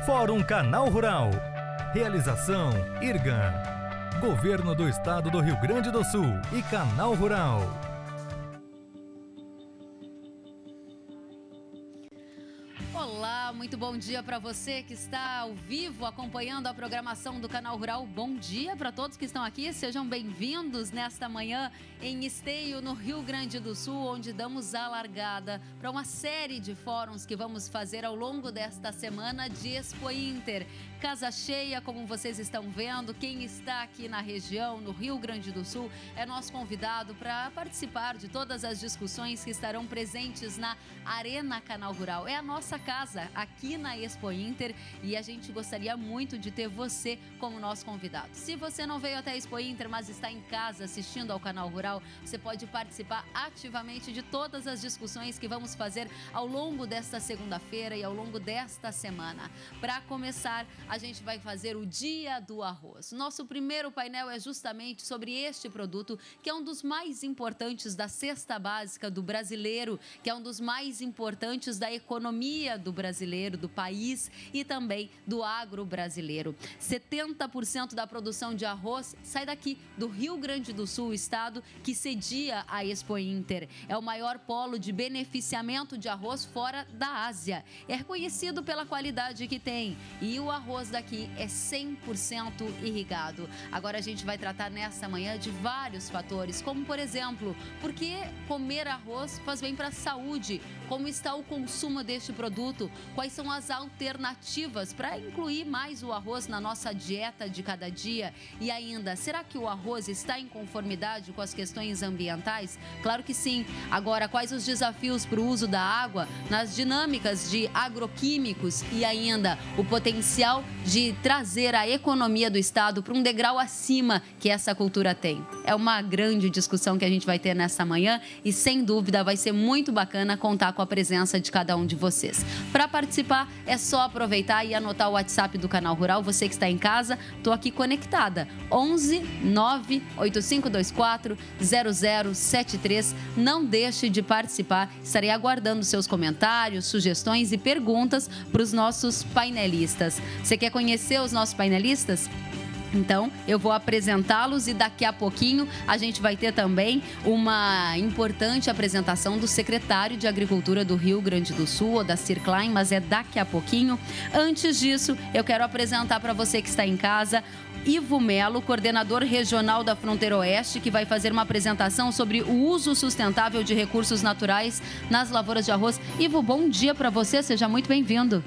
Fórum Canal Rural. Realização IRGA. Governo do Estado do Rio Grande do Sul e Canal Rural. Olá, muito bom dia para você que está ao vivo acompanhando a programação do Canal Rural. Bom dia para todos que estão aqui, sejam bem-vindos nesta manhã em Esteio, no Rio Grande do Sul, onde damos a largada para uma série de fóruns que vamos fazer ao longo desta semana de Expo Inter. Casa cheia, como vocês estão vendo, quem está aqui na região, no Rio Grande do Sul, é nosso convidado para participar de todas as discussões que estarão presentes na Arena Canal Rural. É a nossa casa aqui na Expo Inter e a gente gostaria muito de ter você como nosso convidado. Se você não veio até a Expo Inter, mas está em casa assistindo ao Canal Rural, você pode participar ativamente de todas as discussões que vamos fazer ao longo desta segunda-feira e ao longo desta semana. Para começar, a gente vai fazer o Dia do Arroz. Nosso primeiro painel é justamente sobre este produto, que é um dos mais importantes da cesta básica do brasileiro, que é um dos mais importantes da economia do brasileiro, do país e também do agro brasileiro. 70% da produção de arroz sai daqui, do Rio Grande do Sul, estado que cedia a Expo Inter. É o maior polo de beneficiamento de arroz fora da Ásia. É reconhecido pela qualidade que tem e o arroz daqui é 100% irrigado. Agora a gente vai tratar nessa manhã de vários fatores, como por exemplo, por que comer arroz faz bem para a saúde? Como está o consumo deste produto? Quais são as alternativas para incluir mais o arroz na nossa dieta de cada dia? E ainda, será que o arroz está em conformidade com as questões ambientais? Claro que sim. Agora, quais os desafios para o uso da água nas dinâmicas de agroquímicos e ainda o potencial de trazer a economia do estado para um degrau acima que essa cultura tem? É uma grande discussão que a gente vai ter nessa manhã e, sem dúvida, vai ser muito bacana contar com a presença de cada um de vocês. Para participar, é só aproveitar e anotar o WhatsApp do Canal Rural. Você que está em casa, estou aqui conectada. 11 98524 0073. Não deixe de participar. Estarei aguardando seus comentários, sugestões e perguntas para os nossos painelistas. Você quer conhecer os nossos painelistas? Então, eu vou apresentá-los e daqui a pouquinho a gente vai ter também uma importante apresentação do secretário de Agricultura do Rio Grande do Sul, Odacir Klein, mas é daqui a pouquinho. Antes disso, eu quero apresentar para você que está em casa Ivo Melo, coordenador regional da Fronteira Oeste, que vai fazer uma apresentação sobre o uso sustentável de recursos naturais nas lavouras de arroz. Ivo, bom dia para você, seja muito bem-vindo.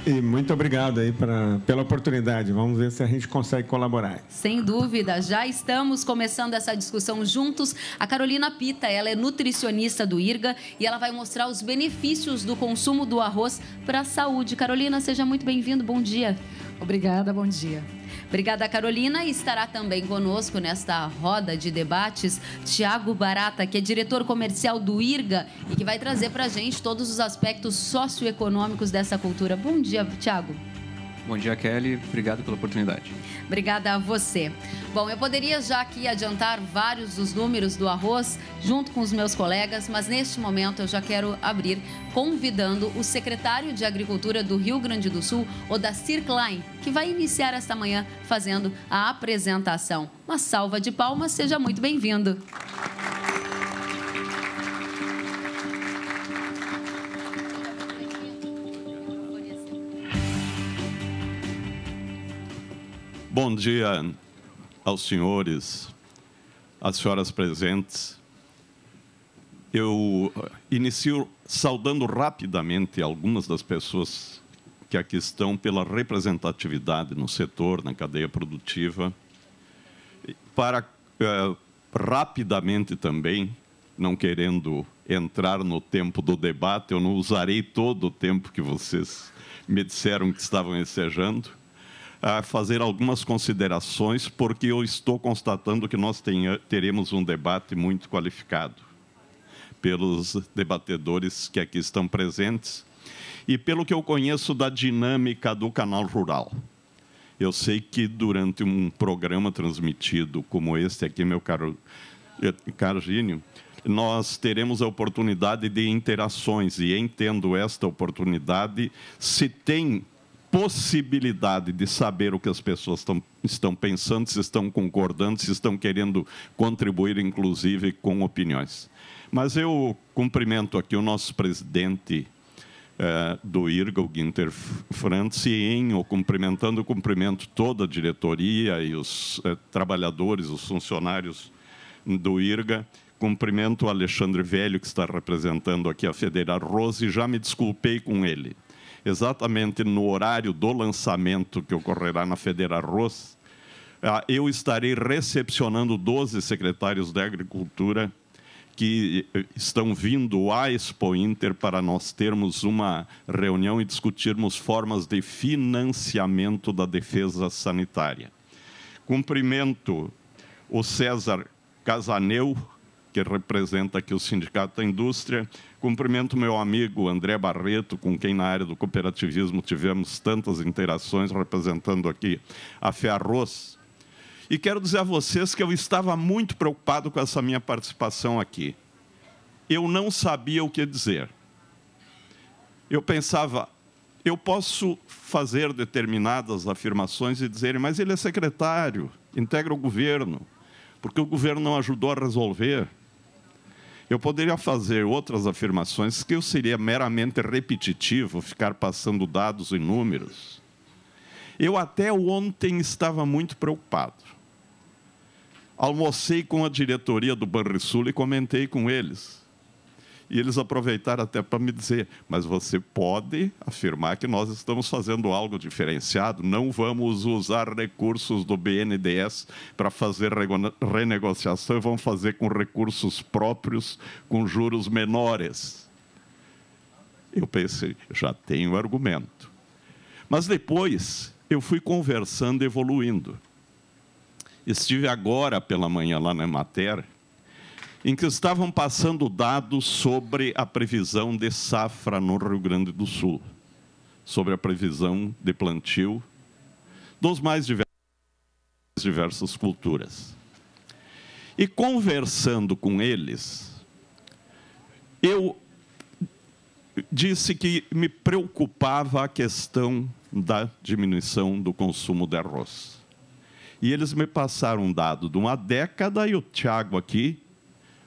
E muito obrigado aí pela oportunidade. Vamos ver se a gente consegue colaborar. Sem dúvida, já estamos começando essa discussão juntos. A Carolina Pita, ela é nutricionista do IRGA e ela vai mostrar os benefícios do consumo do arroz para a saúde. Carolina, seja muito bem-vindo, bom dia. Obrigada, bom dia. Obrigada, Carolina. E estará também conosco nesta roda de debates Tiago Barata, que é diretor comercial do IRGA e que vai trazer para a gente todos os aspectos socioeconômicos dessa cultura. Bom dia, Tiago. Bom dia, Kelly. Obrigado pela oportunidade. Obrigada a você. Bom, eu poderia já aqui adiantar vários dos números do arroz junto com os meus colegas, mas neste momento eu já quero abrir convidando o secretário de Agricultura do Rio Grande do Sul, Odacir Klein, que vai iniciar esta manhã fazendo a apresentação. Uma salva de palmas, seja muito bem-vindo. Bom dia aos senhores, às senhoras presentes. Eu inicio saudando rapidamente algumas das pessoas que aqui estão pela representatividade no setor, na cadeia produtiva. Para rapidamente também, não querendo entrar no tempo do debate, eu não usarei todo o tempo que vocês me disseram que estavam ensejando, a fazer algumas considerações, porque eu estou constatando que nós teremos um debate muito qualificado pelos debatedores que aqui estão presentes e pelo que eu conheço da dinâmica do Canal Rural. Eu sei que durante um programa transmitido como este aqui, meu caro Gínio, nós teremos a oportunidade de interações, e entendo esta oportunidade, se tem possibilidade de saber o que as pessoas estão pensando, se estão concordando, se estão querendo contribuir, inclusive, com opiniões. Mas eu cumprimento aqui o nosso presidente do IRGA, o Guinter Frantz, e cumprimento toda a diretoria e os trabalhadores, os funcionários do IRGA. Cumprimento o Alexandre Velho, que está representando aqui a FEDERARROS, e já me desculpei com ele. Exatamente no horário do lançamento que ocorrerá na FEDERARROS, eu estarei recepcionando 12 secretários de Agricultura que estão vindo à Expo Inter para nós termos uma reunião e discutirmos formas de financiamento da defesa sanitária. Cumprimento o César Casaneu, que representa aqui o Sindicato da Indústria. Cumprimento meu amigo André Barreto, com quem na área do cooperativismo tivemos tantas interações, representando aqui a FEARROS. E quero dizer a vocês que eu estava muito preocupado com essa minha participação aqui. Eu não sabia o que dizer. Eu pensava, eu posso fazer determinadas afirmações e dizer, mas ele é secretário, integra o governo, porque o governo não ajudou a resolver. Eu poderia fazer outras afirmações que eu seria meramente repetitivo, ficar passando dados e números. Eu até ontem estava muito preocupado. Almocei com a diretoria do Banrisul e comentei com eles. E eles aproveitaram até para me dizer, mas você pode afirmar que nós estamos fazendo algo diferenciado, não vamos usar recursos do BNDES para fazer renegociação, vamos fazer com recursos próprios, com juros menores. Eu pensei, já tenho argumento. Mas depois eu fui conversando, evoluindo. Estive agora pela manhã lá na Emater, em que estavam passando dados sobre a previsão de safra no Rio Grande do Sul, sobre a previsão de plantio dos mais diversas culturas. E conversando com eles, eu disse que me preocupava a questão da diminuição do consumo de arroz. E eles me passaram um dado de uma década, e o Tiago aqui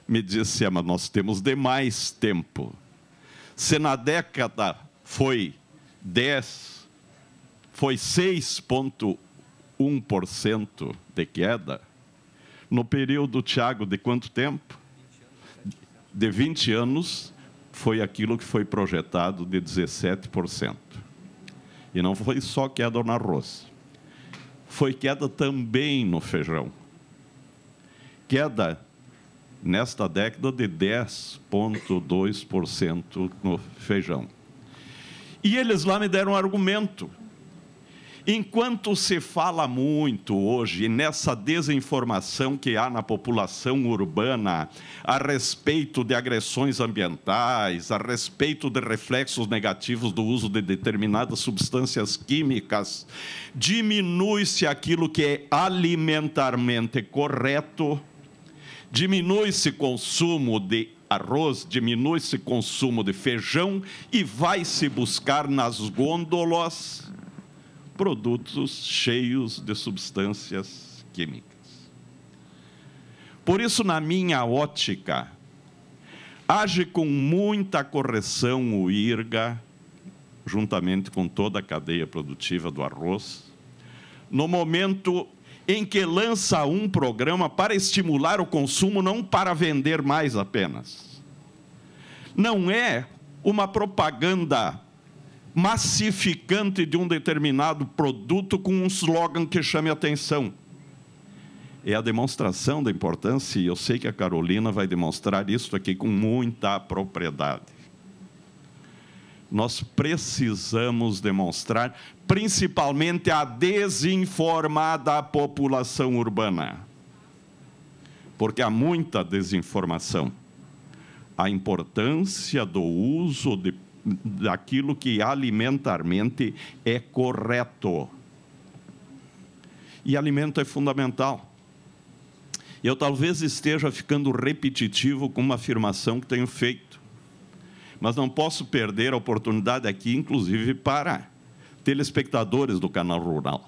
me disse, mas nós temos demais tempo. Se na década foi 6,1% de queda, no período, Tiago, de quanto tempo? De 20 anos, foi aquilo que foi projetado de 17%. E não foi só queda no arroz. Foi queda também no feijão. Queda nesta década de 10,2% no feijão. E eles lá me deram um argumento. Enquanto se fala muito hoje nessa desinformação que há na população urbana a respeito de agressões ambientais, a respeito de reflexos negativos do uso de determinadas substâncias químicas, diminui-se aquilo que é alimentarmente correto, diminui-se consumo de arroz, diminui-se consumo de feijão e vai-se buscar nas gôndolas produtos cheios de substâncias químicas. Por isso, na minha ótica, age com muita correção o IRGA, juntamente com toda a cadeia produtiva do arroz, no momento em que lança um programa para estimular o consumo, não para vender mais apenas. Não é uma propaganda massificante de um determinado produto com um slogan que chame a atenção. É a demonstração da importância, e eu sei que a Carolina vai demonstrar isso aqui com muita propriedade. Nós precisamos demonstrar, principalmente a desinformada população urbana, porque há muita desinformação. A importância do uso daquilo que alimentarmente é correto. E alimento é fundamental. Eu talvez esteja ficando repetitivo com uma afirmação que tenho feito, mas não posso perder a oportunidade aqui, inclusive para telespectadores do Canal Rural.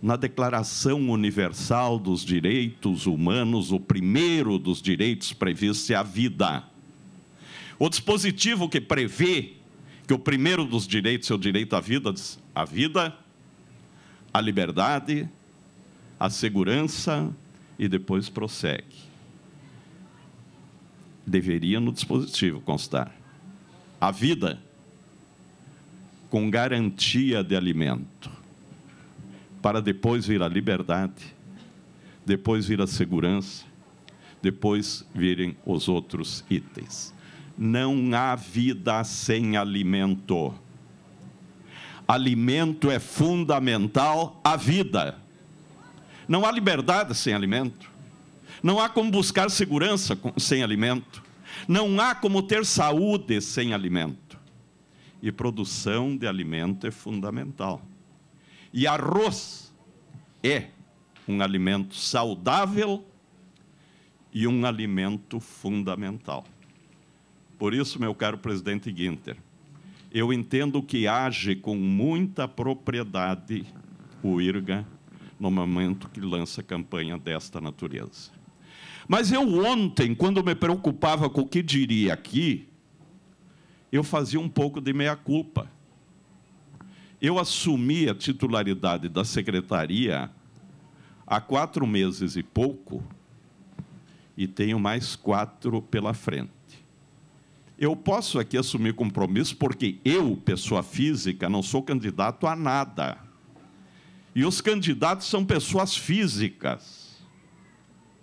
Na Declaração Universal dos Direitos Humanos, o primeiro dos direitos previstos é a vida. O dispositivo que prevê que o primeiro dos direitos é o direito à vida, diz a vida, a liberdade, a segurança, e depois prossegue. Deveria no dispositivo constar a vida com garantia de alimento, para depois vir a liberdade, depois vir a segurança, depois virem os outros itens. Não há vida sem alimento. Alimento é fundamental à vida. Não há liberdade sem alimento. Não há como buscar segurança sem alimento. Não há como ter saúde sem alimento. E produção de alimento é fundamental. E arroz é um alimento saudável e um alimento fundamental. Por isso, meu caro presidente Guinter, eu entendo que age com muita propriedade o IRGA no momento que lança campanha desta natureza. Mas eu ontem, quando me preocupava com o que diria aqui, eu fazia um pouco de meia-culpa. Eu assumi a titularidade da secretaria há 4 meses e pouco, e tenho mais 4 pela frente. Eu posso aqui assumir compromisso porque eu, pessoa física, não sou candidato a nada. E os candidatos são pessoas físicas,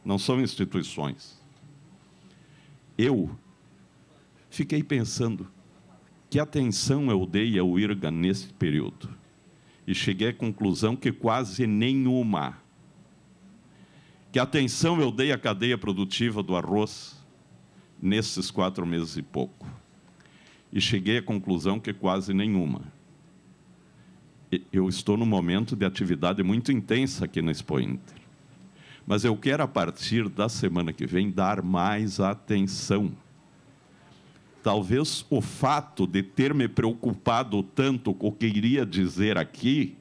não são instituições. Eu fiquei pensando, que atenção eu dei ao IRGA nesse período? E cheguei à conclusão que quase nenhuma. Que atenção eu dei à cadeia produtiva do arroz nesses 4 meses e pouco? E cheguei à conclusão que quase nenhuma. Eu estou num momento de atividade muito intensa aqui na Expo Inter. Mas eu quero, a partir da semana que vem, dar mais atenção. Talvez o fato de ter me preocupado tanto com o que iria dizer aqui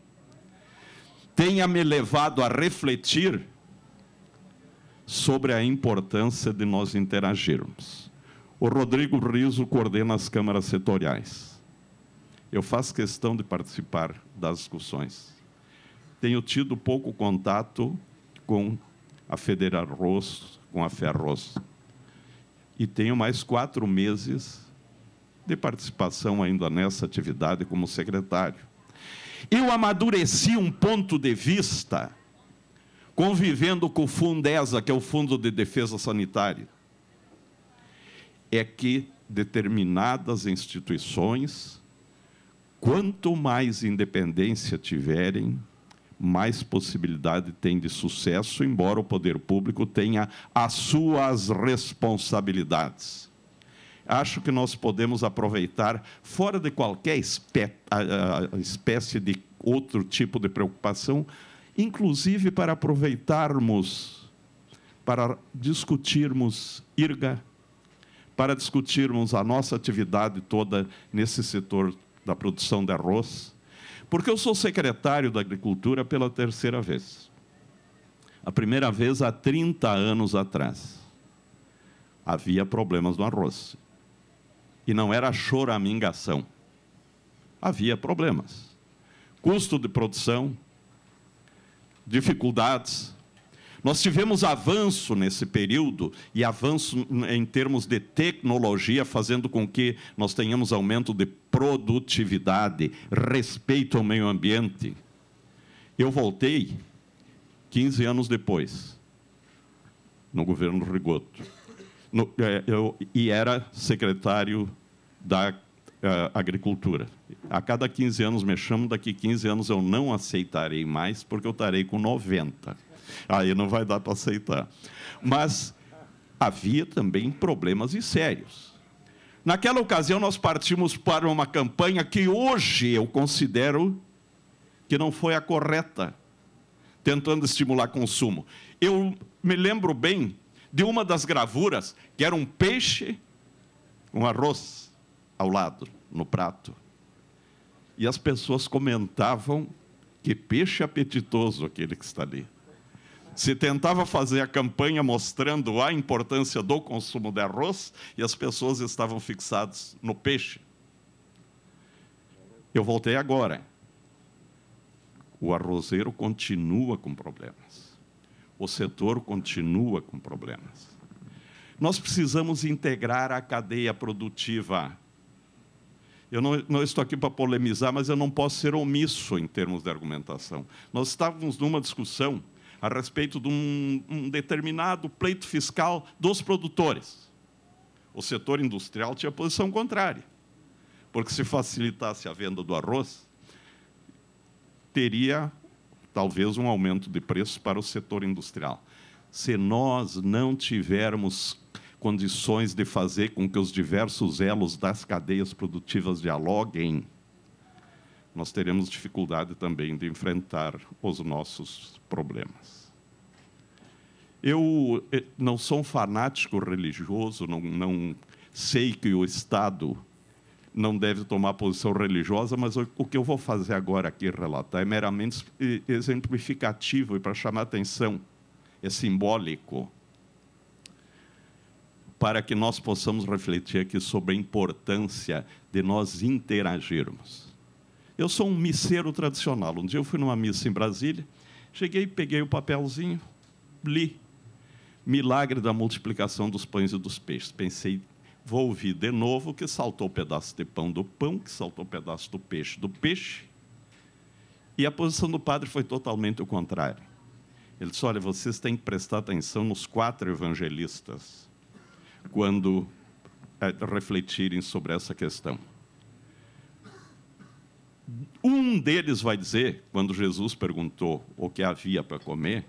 tenha me levado a refletir sobre a importância de nós interagirmos. O Rodrigo Riso coordena as câmaras setoriais. Eu faço questão de participar das discussões. Tenho tido pouco contato com a Federarroz, com a Ferroz. E tenho mais 4 meses de participação ainda nessa atividade como secretário. Eu amadureci um ponto de vista convivendo com o Fundesa, que é o Fundo de Defesa Sanitária. É que determinadas instituições, quanto mais independência tiverem, mais possibilidade tem de sucesso, embora o poder público tenha as suas responsabilidades. Acho que nós podemos aproveitar, fora de qualquer espécie de outro tipo de preocupação, inclusive para aproveitarmos, para discutirmos IRGA, para discutirmos a nossa atividade toda nesse setor da produção de arroz, porque eu sou secretário da Agricultura pela 3ª vez. A primeira vez há 30 anos atrás. Havia problemas no arroz. E não era choramingação. Havia problemas. Custo de produção, dificuldades. Nós tivemos avanço nesse período, e avanço em termos de tecnologia, fazendo com que nós tenhamos aumento de produtividade, respeito ao meio ambiente. Eu voltei 15 anos depois, no governo Rigoto, e era secretário da Agricultura. A cada 15 anos me chamam, daqui 15 anos eu não aceitarei mais, porque eu estarei com 90. Aí não vai dar para aceitar. Mas havia também problemas e sérios. Naquela ocasião, nós partimos para uma campanha que hoje eu considero que não foi a correta. tentando estimular consumo. Eu me lembro bem de uma das gravuras, que era um peixe, um arroz ao lado, no prato. E as pessoas comentavam que peixe apetitoso aquele que está ali. Se tentava fazer a campanha mostrando a importância do consumo de arroz e as pessoas estavam fixadas no peixe. Eu voltei agora. O arrozeiro continua com problemas. O setor continua com problemas. Nós precisamos integrar a cadeia produtiva. Eu não estou aqui para polemizar, mas eu não posso ser omisso em termos de argumentação. Nós estávamos numa discussão a respeito de um determinado pleito fiscal dos produtores. O setor industrial tinha posição contrária, porque se facilitasse a venda do arroz, teria talvez um aumento de preço para o setor industrial. Se nós não tivermos condições de fazer com que os diversos elos das cadeias produtivas dialoguem, nós teremos dificuldade também de enfrentar os nossos problemas. Eu não sou um fanático religioso, não sei que o Estado não deve tomar posição religiosa, mas o que eu vou fazer agora aqui, relatar, é meramente exemplificativo e para chamar a atenção, é simbólico, para que nós possamos refletir aqui sobre a importância de nós interagirmos. Eu sou um misseiro tradicional. Um dia eu fui numa missa em Brasília, cheguei, peguei o papelzinho, li. Milagre da multiplicação dos pães e dos peixes. Pensei, vou ouvir de novo, que saltou o pedaço de pão do pão, que saltou o pedaço do peixe. E a posição do padre foi totalmente o contrário. Ele disse, olha, vocês têm que prestar atenção nos 4 evangelistas quando refletirem sobre essa questão. Um deles vai dizer, quando Jesus perguntou o que havia para comer,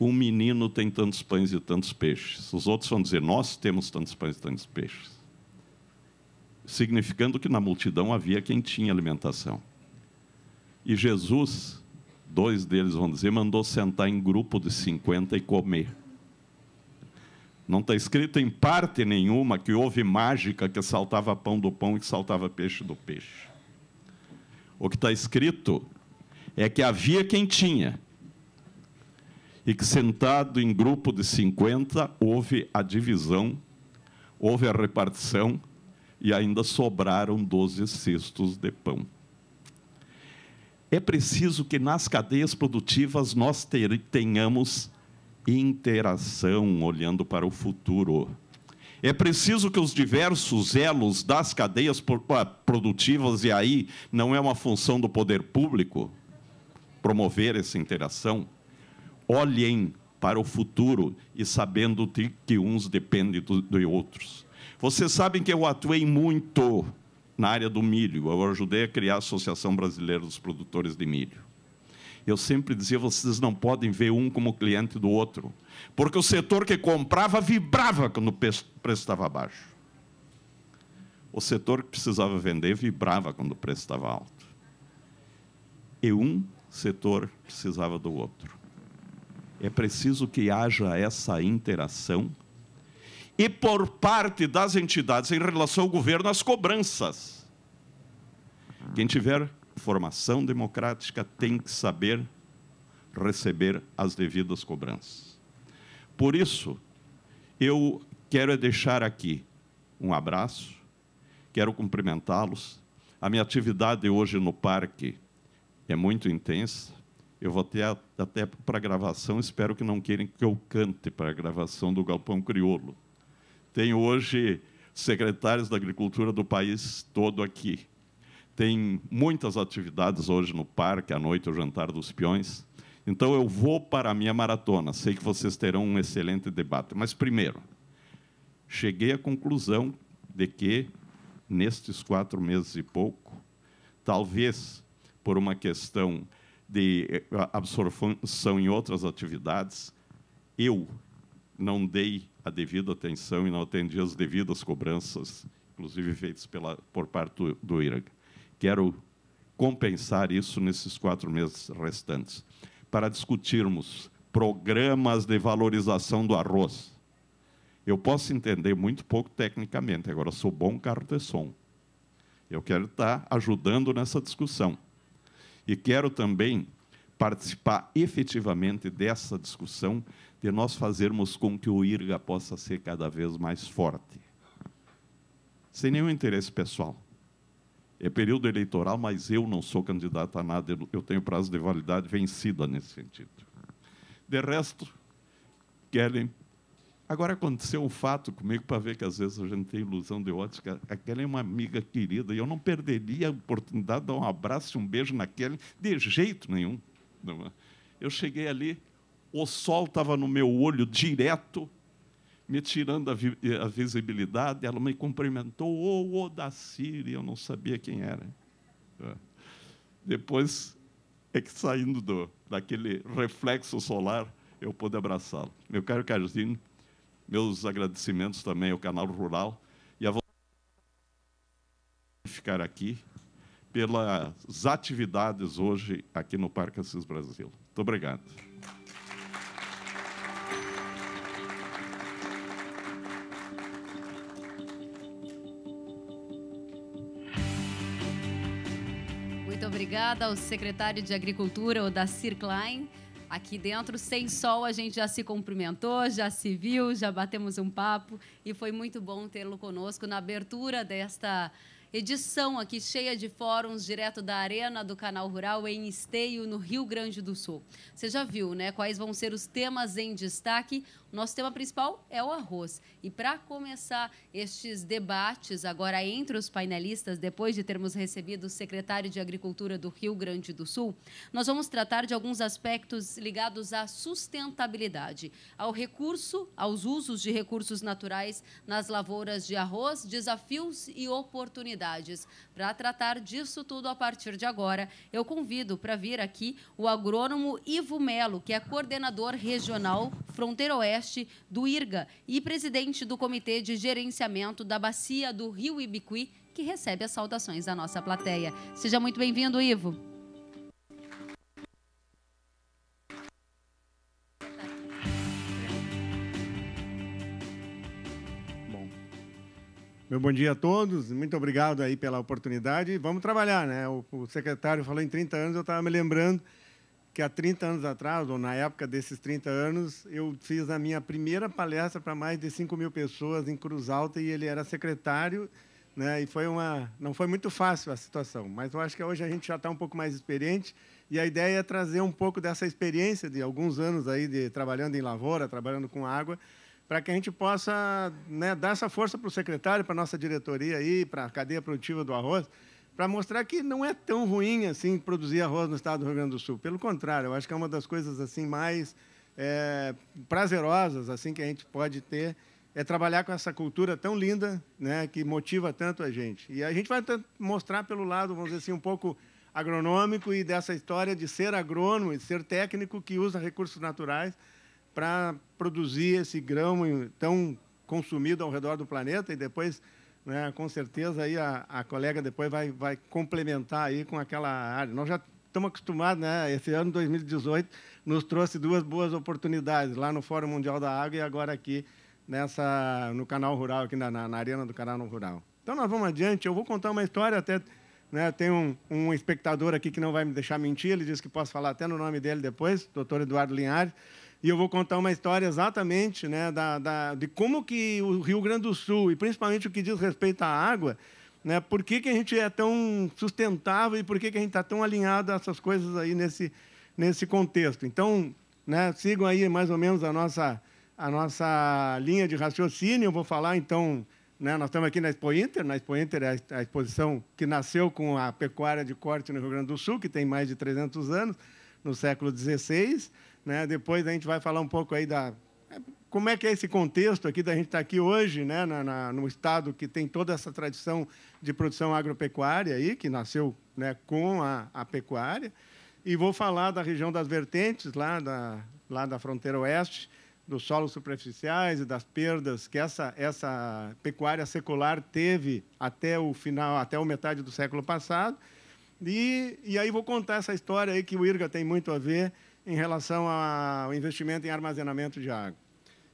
um menino tem tantos pães e tantos peixes. Os outros vão dizer, nós temos tantos pães e tantos peixes. Significando que na multidão havia quem tinha alimentação. E Jesus, 2 deles vão dizer, mandou sentar em grupo de 50 e comer. Não está escrito em parte nenhuma que houve mágica que saltava pão do pão e que saltava peixe do peixe. O que está escrito é que havia quem tinha, e que sentado em grupo de 50, houve a divisão, houve a repartição, e ainda sobraram 12 cestos de pão. É preciso que nas cadeias produtivas nós tenhamos interação, olhando para o futuro. É preciso que os diversos elos das cadeias produtivas, e aí não é uma função do poder público promover essa interação, olhem para o futuro e sabendo que uns dependem de outros. Vocês sabem que eu atuei muito na área do milho. Eu ajudei a criar a Associação Brasileira dos Produtores de Milho. Eu sempre dizia, vocês não podem ver um como cliente do outro, porque o setor que comprava vibrava quando o preço estava baixo. O setor que precisava vender vibrava quando o preço estava alto. E um setor precisava do outro. É preciso que haja essa interação e, por parte das entidades, em relação ao governo, as cobranças. Quem tiver formação democrática tem que saber receber as devidas cobranças. Por isso, eu quero deixar aqui um abraço, quero cumprimentá-los. A minha atividade hoje no parque é muito intensa. Eu vou ter até para a gravação, espero que não queiram que eu cante para a gravação do Galpão Crioulo. Tenho hoje secretários da Agricultura do país todo aqui. Tem muitas atividades hoje no parque, à noite, o Jantar dos Peões. Então, eu vou para a minha maratona. Sei que vocês terão um excelente debate. Mas, primeiro, cheguei à conclusão de que, nestes 4 meses e pouco, talvez por uma questão de absorção em outras atividades, eu não dei a devida atenção e não atendi as devidas cobranças, inclusive feitas por parte do IRAG. Quero compensar isso nesses 4 meses restantes. para discutirmos programas de valorização do arroz. Eu posso entender muito pouco tecnicamente, agora sou bom carro de som. Eu quero estar ajudando nessa discussão. E quero também participar efetivamente dessa discussão, de nós fazermos com que o IRGA possa ser cada vez mais forte. Sem nenhum interesse pessoal. É período eleitoral, mas eu não sou candidato a nada, eu tenho prazo de validade vencida nesse sentido. De resto, Kelly, agora aconteceu um fato comigo, para ver que às vezes a gente tem ilusão de ótica. A Kelly é uma amiga querida, e eu não perderia a oportunidade de dar um abraço e um beijo na Kelly, de jeito nenhum. Eu cheguei ali, o sol estava no meu olho direto, me tirando a visibilidade, ela me cumprimentou, ô Dacir, eu não sabia quem era. Depois, é que saindo daquele reflexo solar, eu pude abraçá-lo. Meu caro Carzinho, meus agradecimentos também ao Canal Rural e a vontade de ficar aqui pelas atividades hoje aqui no Parque Assis Brasil. Muito obrigado. Muito obrigada ao secretário de Agricultura, o Dacir Klein. Aqui dentro, sem sol, a gente já se cumprimentou, já se viu, já batemos um papo e foi muito bom tê-lo conosco na abertura desta edição aqui cheia de fóruns direto da Arena do Canal Rural em Esteio, no Rio Grande do Sul. Você já viu, né, quais vão ser os temas em destaque? O nosso tema principal é o arroz. E para começar estes debates agora entre os painelistas, depois de termos recebido o secretário de Agricultura do Rio Grande do Sul, nós vamos tratar de alguns aspectos ligados à sustentabilidade, ao recurso, aos usos de recursos naturais nas lavouras de arroz, desafios e oportunidades. Para tratar disso tudo a partir de agora, eu convido para vir aqui o agrônomo Ivo Melo, que é coordenador regional Fronteira Oeste do IRGA e presidente do Comitê de Gerenciamento da Bacia do Rio Ibiqui, que recebe as saudações da nossa plateia. Seja muito bem-vindo, Ivo. Meu bom dia a todos, muito obrigado aí pela oportunidade. Vamos trabalhar, né? O secretário falou em 30 anos, eu estava me lembrando que há 30 anos atrás, ou na época desses 30 anos, eu fiz a minha primeira palestra para mais de 5.000 pessoas em Cruz Alta e ele era secretário, né? E não foi muito fácil a situação, mas eu acho que hoje a gente já está um pouco mais experiente e a ideia é trazer um pouco dessa experiência de alguns anos aí trabalhando em lavoura, trabalhando com água, para que a gente possa, né, dar essa força para o secretário, para a nossa diretoria, aí, para a cadeia produtiva do arroz, para mostrar que não é tão ruim assim produzir arroz no estado do Rio Grande do Sul. Pelo contrário, eu acho que é uma das coisas assim mais prazerosas assim que a gente pode ter, é trabalhar com essa cultura tão linda, né, que motiva tanto a gente. E a gente vai mostrar pelo lado, vamos dizer assim, um pouco agronômico e dessa história de ser agrônomo e ser técnico que usa recursos naturais para produzir esse grão tão consumido ao redor do planeta e depois, né, com certeza, aí a colega depois vai complementar aí com aquela área. Nós já estamos acostumados, né? Esse ano, 2018, nos trouxe duas boas oportunidades, lá no Fórum Mundial da Água e agora aqui no Canal Rural, aqui na Arena do Canal Rural. Então, nós vamos adiante. Eu vou contar uma história até... Né, tem um espectador aqui que não vai me deixar mentir, ele disse que posso falar até no nome dele depois, doutor Eduardo Linhares. E eu vou contar uma história exatamente, né, de como que o Rio Grande do Sul, e principalmente o que diz respeito à água, né, por que a gente é tão sustentável e por que a gente está tão alinhado a essas coisas aí nesse contexto. Então, né, sigam aí mais ou menos a nossa linha de raciocínio. Eu vou falar, então, né, nós estamos aqui na Expo Inter. Na Expo Inter é a exposição que nasceu com a pecuária de corte no Rio Grande do Sul, que tem mais de 300 anos, no século XVI. Né? Depois a gente vai falar um pouco aí como é que é esse contexto aqui da gente estar aqui hoje, né, no estado que tem toda essa tradição de produção agropecuária aí, que nasceu, né, com a pecuária. E vou falar da região das vertentes, lá da fronteira oeste, dos solos superficiais e das perdas que essa pecuária secular teve até a metade do século passado. E aí vou contar essa história aí que o IRGA tem muito a ver em relação ao investimento em armazenamento de água.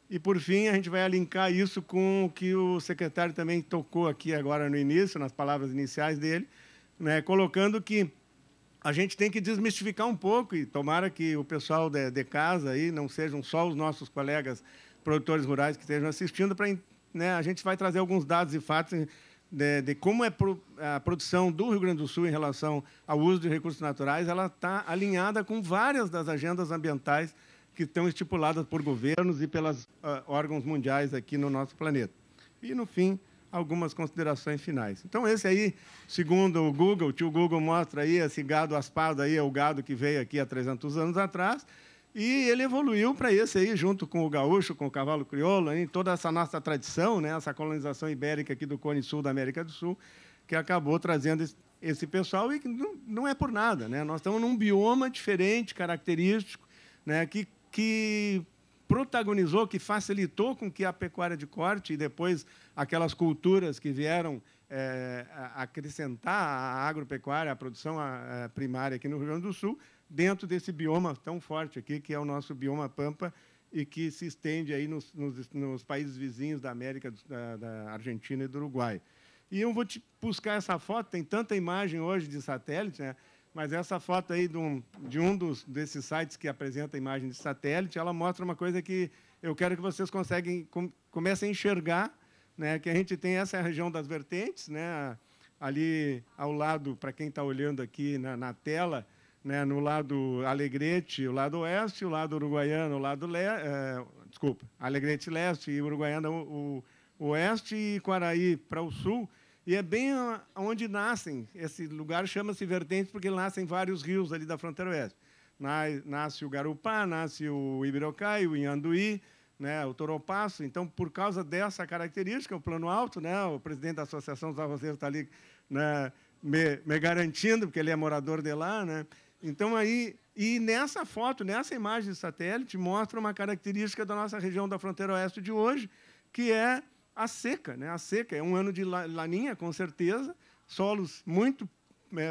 E, por fim, a gente vai alinhar isso com o que o secretário também tocou aqui agora no início, nas palavras iniciais dele, né, colocando que a gente tem que desmistificar um pouco, e tomara que o pessoal de casa aí não sejam só os nossos colegas produtores rurais que estejam assistindo, para, né, a gente vai trazer alguns dados e fatos de como é a produção do Rio Grande do Sul em relação ao uso de recursos naturais. Ela está alinhada com várias das agendas ambientais que estão estipuladas por governos e pelos órgãos mundiais aqui no nosso planeta. E, no fim, algumas considerações finais. Então, esse aí, segundo o Google, o tio Google mostra aí, esse gado aspado aí é o gado que veio aqui há 300 anos atrás, e ele evoluiu para esse aí, junto com o gaúcho, com o cavalo crioulo, em toda essa nossa tradição, né, essa colonização ibérica aqui do Cone Sul da América do Sul, que acabou trazendo esse pessoal, e não é por nada, né? Nós estamos num bioma diferente, característico, né, que protagonizou, que facilitou com que a pecuária de corte e depois aquelas culturas que vieram acrescentar a agropecuária, a produção primária aqui no Rio Grande do Sul, dentro desse bioma tão forte aqui, que é o nosso bioma Pampa, e que se estende aí nos países vizinhos da América, da Argentina e do Uruguai. E eu vou te buscar essa foto, tem tanta imagem hoje de satélite, né? Mas essa foto aí de um desses sites que apresenta imagem de satélite, ela mostra uma coisa que eu quero que vocês comecem a enxergar, né, que a gente tem essa região das vertentes, né, ali ao lado, para quem está olhando aqui na tela, né, no lado Alegrete, o lado oeste, o lado uruguaiano, o lado Alegrete leste e Uruguaiana o oeste, e Quaraí para o sul. E é bem onde nascem, esse lugar chama-se Vertentes, porque nascem vários rios ali da fronteira oeste. Nasce o Garupá, nasce o Ibirocai, o Inhanduí, né, o Toropaço. Então, por causa dessa característica, o Plano Alto, né, o presidente da Associação dos Arrozeiros está ali, né, me garantindo, porque ele é morador de lá, né? Então, aí, e nessa foto, nessa imagem de satélite, mostra uma característica da nossa região da fronteira oeste de hoje, que é a seca, né? A seca é um ano de laninha, com certeza, solos muito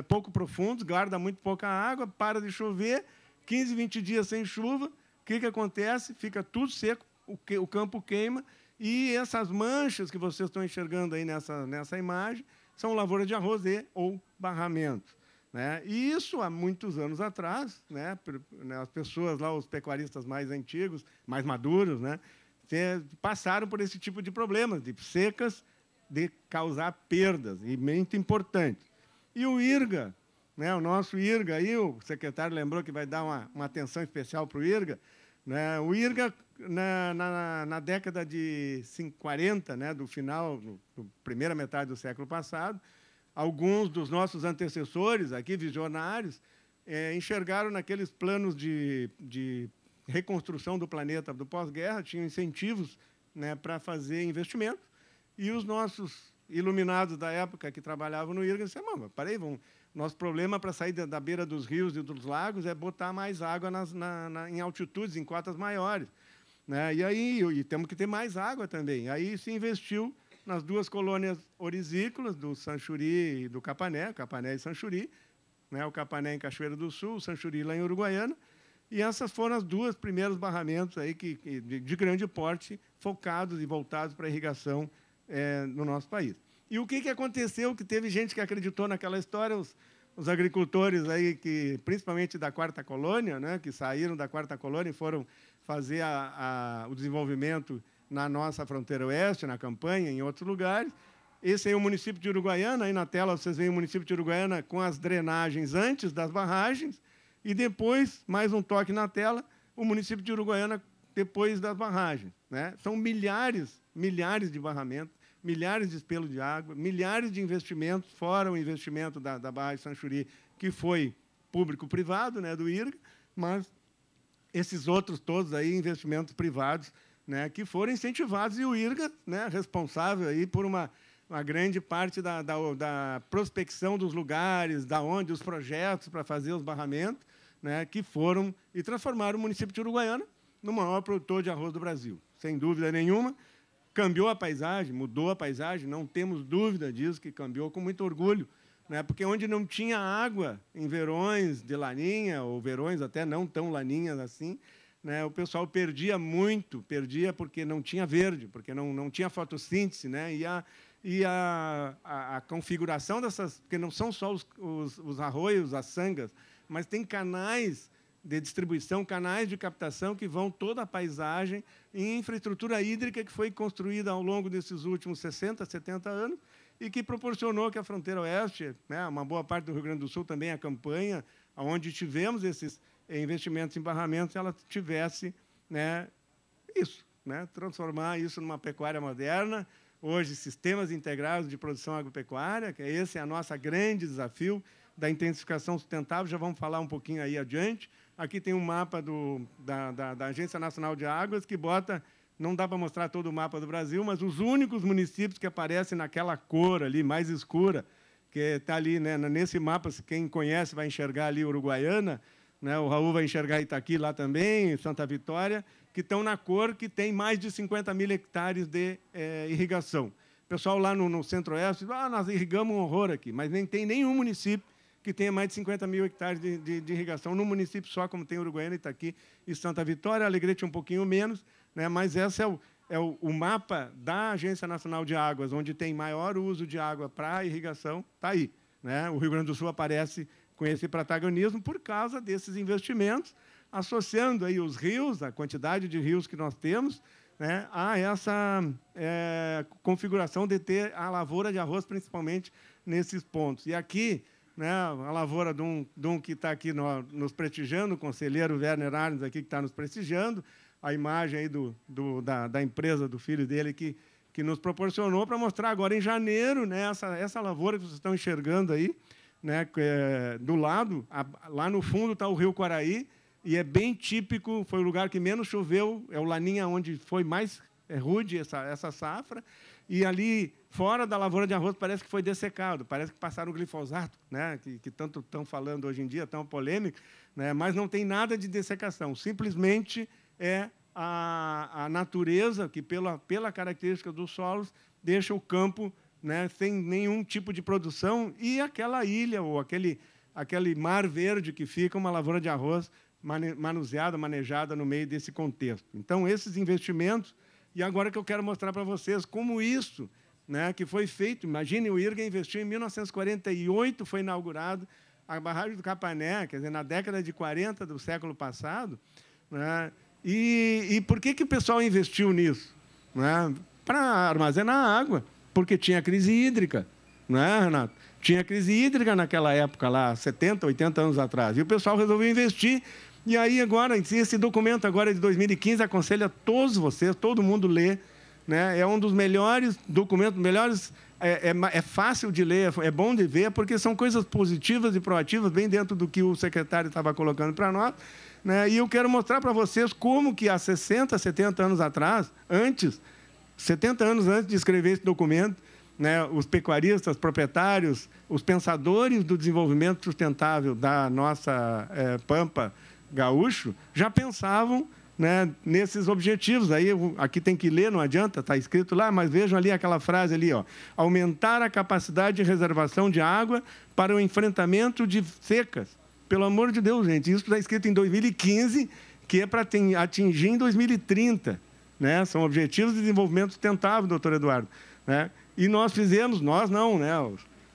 pouco profundos, guarda muito pouca água, para de chover, 15, 20 dias sem chuva, o que acontece? Fica tudo seco, o campo queima, e essas manchas que vocês estão enxergando aí nessa imagem são lavouras de arroz ou barramentos, né? E isso, há muitos anos atrás, né, as pessoas lá, os pecuaristas mais antigos, mais maduros, né, passaram por esse tipo de problemas, de secas, de causar perdas, e muito importante. E o IRGA, né, o nosso IRGA, aí, o secretário lembrou que vai dar uma atenção especial para o IRGA. Né, o IRGA, na década de 40, né, do final, da primeira metade do século passado, alguns dos nossos antecessores, aqui, visionários, enxergaram naqueles planos de reconstrução do planeta do pós-guerra, tinham incentivos, né, para fazer investimentos, e os nossos iluminados da época que trabalhavam no IRGA disseram: peraí, nosso problema para sair da beira dos rios e dos lagos é botar mais água em altitudes, em cotas maiores, né? E temos que ter mais água também. Aí se investiu nas duas colônias orizícolas, do Sanchuri e do Capané e Sanchuri, né, o Capané em Cachoeira do Sul, o Sanchuri lá em Uruguaiana. E essas foram as duas primeiros barramentos aí de grande porte, focados e voltados para a irrigação no nosso país. E o que aconteceu? Que teve gente que acreditou naquela história, os agricultores aí, principalmente da Quarta Colônia, né, que saíram da Quarta Colônia e foram fazer o desenvolvimento na nossa fronteira oeste, na campanha, em outros lugares. Esse aí é o município de Uruguaiana, aí na tela vocês veem o município de Uruguaiana com as drenagens antes das barragens, e depois, mais um toque na tela, o município de Uruguaiana depois das barragens, né? São milhares de barramentos, milhares de espelos de água, milhares de investimentos, fora o investimento da barragem Sanchuri, que foi público-privado, né, do IRGA, mas esses outros todos aí, investimentos privados, né, que foram incentivados, e o IRGA, né, responsável aí por uma grande parte da prospecção dos lugares, da onde os projetos para fazer os barramentos, né, que foram e transformaram o município de Uruguaiana no maior produtor de arroz do Brasil, sem dúvida nenhuma. Cambiou a paisagem, mudou a paisagem, não temos dúvida disso, que cambiou com muito orgulho. né? Porque onde não tinha água, em verões de laninha, ou verões até não tão laninhas assim, né, o pessoal perdia muito, perdia porque não tinha verde, porque não tinha fotossíntese, né? E a configuração dessas, porque não são só os arroios, as sangas, mas tem canais de distribuição, canais de captação que vão toda a paisagem e infraestrutura hídrica que foi construída ao longo desses últimos 60, 70 anos e que proporcionou que a fronteira oeste, né, uma boa parte do Rio Grande do Sul também, a campanha, onde tivemos esses investimentos em barramentos, ela tivesse, né, isso, né, transformar isso numa pecuária moderna. Hoje, sistemas integrados de produção agropecuária, que esse é o nosso grande desafio da intensificação sustentável, já vamos falar um pouquinho aí adiante. Aqui tem um mapa da Agência Nacional de Águas, que bota, não dá para mostrar todo o mapa do Brasil, mas os únicos municípios que aparecem naquela cor ali, mais escura, que está ali, né, nesse mapa, quem conhece vai enxergar ali Uruguaiana, né, o Raul vai enxergar Itaqui lá também, Santa Vitória, que estão na cor, que tem mais de 50 mil hectares de irrigação. O pessoal lá no Centro-Oeste, nós irrigamos um horror aqui, mas nem tem nenhum município que tenha mais de 50 mil hectares de irrigação, num município só, como tem Uruguaiana, Itaqui e Santa Vitória, Alegrete um pouquinho menos, né, mas esse é o mapa da Agência Nacional de Águas, onde tem maior uso de água para irrigação, está aí, né? O Rio Grande do Sul aparece com esse protagonismo por causa desses investimentos, associando aí os rios, a quantidade de rios que nós temos, né, a essa configuração de ter a lavoura de arroz, principalmente nesses pontos. E aqui, né, a lavoura de um que está aqui nos prestigiando, o conselheiro Werner Arnes aqui que está nos prestigiando, a imagem aí da empresa do filho dele que nos proporcionou para mostrar agora em janeiro, né, essa lavoura que vocês estão enxergando aí, né, do lado, lá no fundo está o Rio Quaraí, e é bem típico, foi o lugar que menos choveu, é o Laninha onde foi mais rude essa safra, e ali, fora da lavoura de arroz, parece que foi dessecado, parece que passaram o glifosato, né, que tanto estão falando hoje em dia, tão polêmico, né, mas não tem nada de dessecação, simplesmente é a natureza que, pela característica dos solos, deixa o campo, né, sem nenhum tipo de produção, e aquela ilha ou aquele mar verde que fica uma lavoura de arroz manuseada, manejada no meio desse contexto. Então, esses investimentos, e agora que eu quero mostrar para vocês como isso, né, que foi feito. Imagine, o IRGA investiu em 1948, foi inaugurado a barragem do Capané, quer dizer, na década de 40 do século passado, né, e por que o pessoal investiu nisso? Né? Para armazenar água, porque tinha crise hídrica, não é, Renato? Tinha crise hídrica naquela época, lá, 70, 80 anos atrás. E o pessoal resolveu investir. E aí, agora, esse documento agora de 2015, aconselho a todos vocês, todo mundo lê. Né? É um dos melhores documentos, é fácil de ler, é bom de ver, porque são coisas positivas e proativas, bem dentro do que o secretário estava colocando para nós. Né? E eu quero mostrar para vocês como que há 60, 70 anos atrás, 70 anos antes de escrever esse documento, né, os pecuaristas, proprietários, os pensadores do desenvolvimento sustentável da nossa Pampa gaúcho já pensavam, né, nesses objetivos. Aí, aqui tem que ler, não adianta, está escrito lá, mas vejam ali aquela frase ali, ó, aumentar a capacidade de reservação de água para o enfrentamento de secas. Pelo amor de Deus, gente, isso está escrito em 2015, que é para atingir em 2030. Né? São objetivos de desenvolvimento sustentável, doutor Eduardo. Né? E nós fizemos, nós não, né?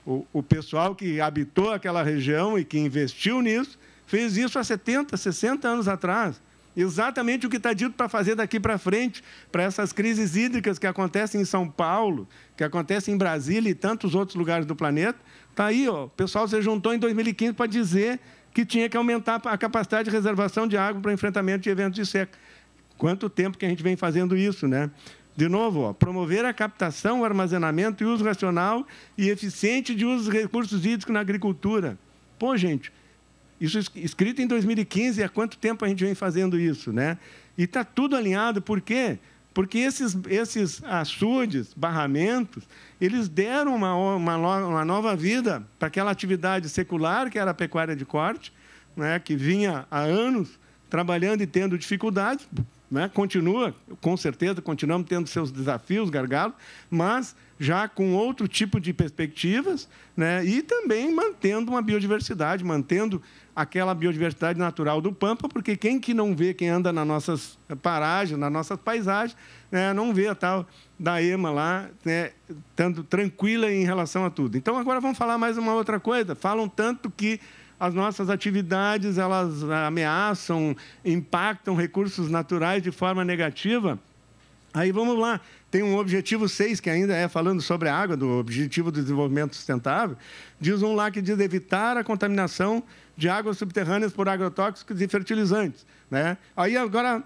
O pessoal que habitou aquela região e que investiu nisso, fez isso há 70, 60 anos atrás. Exatamente o que está dito para fazer daqui para frente, para essas crises hídricas que acontecem em São Paulo, que acontecem em Brasília e tantos outros lugares do planeta. Está aí, ó, o pessoal se juntou em 2015 para dizer que tinha que aumentar a capacidade de reservação de água para o enfrentamento de eventos de seca. Quanto tempo que a gente vem fazendo isso, né? De novo, ó, promover a captação, o armazenamento e uso racional e eficiente de uso dos recursos hídricos na agricultura. Pô, gente, isso escrito em 2015, há quanto tempo a gente vem fazendo isso, né? E está tudo alinhado, por quê? Porque esses açudes, barramentos, eles deram uma nova vida para aquela atividade secular, que era a pecuária de corte, né, que vinha há anos trabalhando e tendo dificuldades, né, continua, com certeza, continuamos tendo seus desafios, gargalos, mas já com outro tipo de perspectivas, né, e também mantendo uma biodiversidade, mantendo aquela biodiversidade natural do Pampa, porque quem que não vê, quem anda nas nossas paragens, nas nossas paisagens, né, não vê a tal da EMA lá, né, tanto tranquila em relação a tudo. Então, agora vamos falar mais uma outra coisa. Falam tanto que as nossas atividades, elas ameaçam, impactam recursos naturais de forma negativa. Aí vamos lá, tem um objetivo 6, que ainda é falando sobre a água, do Objetivo do Desenvolvimento Sustentável, diz um lá que diz evitar a contaminação de águas subterrâneas por agrotóxicos e fertilizantes, né? Aí agora,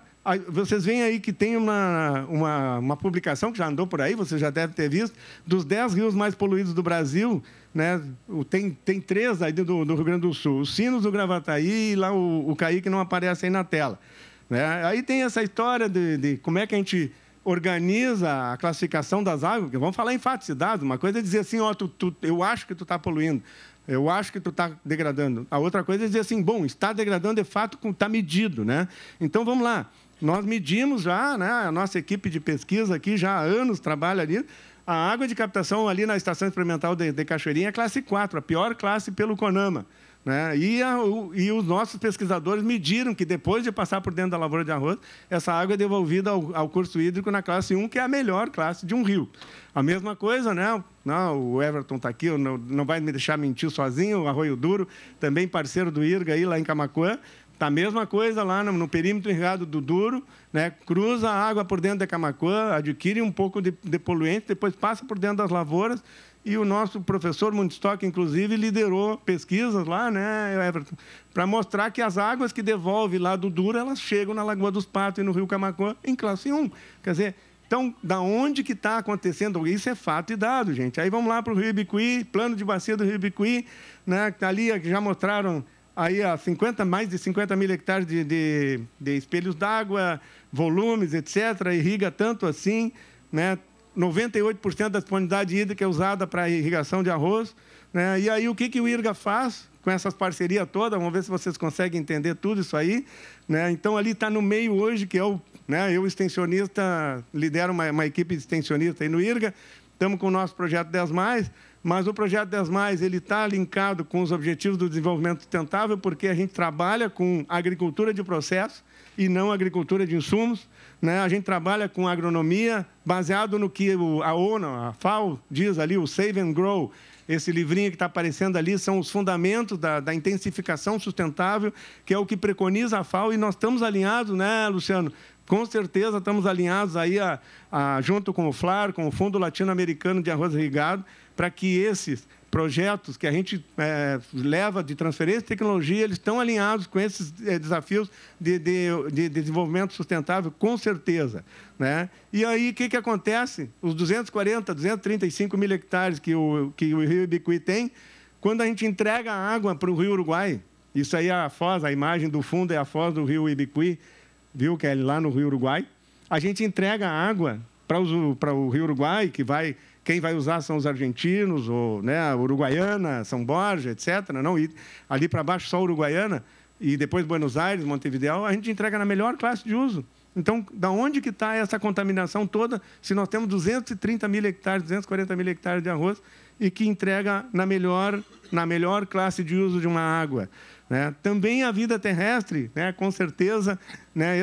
vocês veem aí que tem uma publicação que já andou por aí, você já deve ter visto, dos 10 rios mais poluídos do Brasil, né? Tem 3 aí do Rio Grande do Sul, os Sinos, o Gravataí e lá o Caí, que não aparece aí na tela, né? Aí tem essa história de como é que a gente organiza a classificação das águas, vamos falar em fatos e dados. Uma coisa é dizer assim, ó, eu acho que tu está poluindo, eu acho que tu está degradando. A outra coisa é dizer assim, bom, está degradando de fato, está medido, né? Então, vamos lá. Nós medimos já, né, a nossa equipe de pesquisa aqui já há anos trabalha ali. A água de captação ali na Estação Experimental de Cachoeirinha é classe 4, a pior classe pelo CONAMA, né? E os nossos pesquisadores mediram que, depois de passar por dentro da lavoura de arroz, essa água é devolvida ao curso hídrico na classe 1, que é a melhor classe de um rio. A mesma coisa, né? Não, o Everton está aqui, não vai me deixar mentir sozinho, o Arroio Duro, também parceiro do IRGA, aí, lá em Camaquã. Está a mesma coisa lá no perímetro irrigado do Duro, né? Cruza a água por dentro de Camaquã, adquire um pouco de poluente, depois passa por dentro das lavouras. E o nosso professor Mundstock, inclusive, liderou pesquisas lá, né, Everton, para mostrar que as águas que devolve lá do Duro, elas chegam na Lagoa dos Patos e no Rio Camaquã em classe 1. Quer dizer, então, da onde que está acontecendo? Isso é fato e dado, gente. Aí vamos lá para o Rio Ibicuí, plano de bacia do Rio Ibicuí, né, ali já mostraram aí mais de 50 mil hectares de espelhos d'água, volumes, etc., irriga tanto assim, né? 98% da disponibilidade hídrica é usada para irrigação de arroz, né? E aí o que o IRGA faz com essas parcerias todas? Vamos ver se vocês conseguem entender tudo isso aí, né? Então, ali está no meio hoje, que é eu, extensionista, lidero uma equipe de extensionistas aí no IRGA, estamos com o nosso projeto 10+, mas o projeto 10+, ele está linkado com os objetivos do desenvolvimento sustentável, porque a gente trabalha com agricultura de processo e não agricultura de insumos, né? A gente trabalha com agronomia baseado no que a ONU, a FAO, diz ali, o Save and Grow. Esse livrinho que está aparecendo ali são os fundamentos da intensificação sustentável, que é o que preconiza a FAO, e nós estamos alinhados, né, Luciano? Com certeza estamos alinhados aí junto com o FLAR, com o Fundo Latino-Americano de Arroz Irrigado, para que esses projetos que a gente leva de transferência de tecnologia, eles estão alinhados com esses desafios de desenvolvimento sustentável, com certeza, né? E aí, o que acontece? Os 235 mil hectares que o Rio Ibicuí tem, quando a gente entrega a água para o Rio Uruguai, isso aí é a foz, a imagem do fundo é a foz do Rio Ibicuí, viu, que é lá no Rio Uruguai, a gente entrega a água para o Rio Uruguai, quem vai usar são os argentinos, ou, né, Uruguaiana, São Borja, etc. Não, e ali para baixo só Uruguaiana, e depois Buenos Aires, Montevideo, a gente entrega na melhor classe de uso. Então, da onde que está essa contaminação toda, se nós temos 230 mil hectares, 240 mil hectares de arroz, e que entrega na melhor classe de uso de uma água, né? Também a vida terrestre, né, com certeza, né,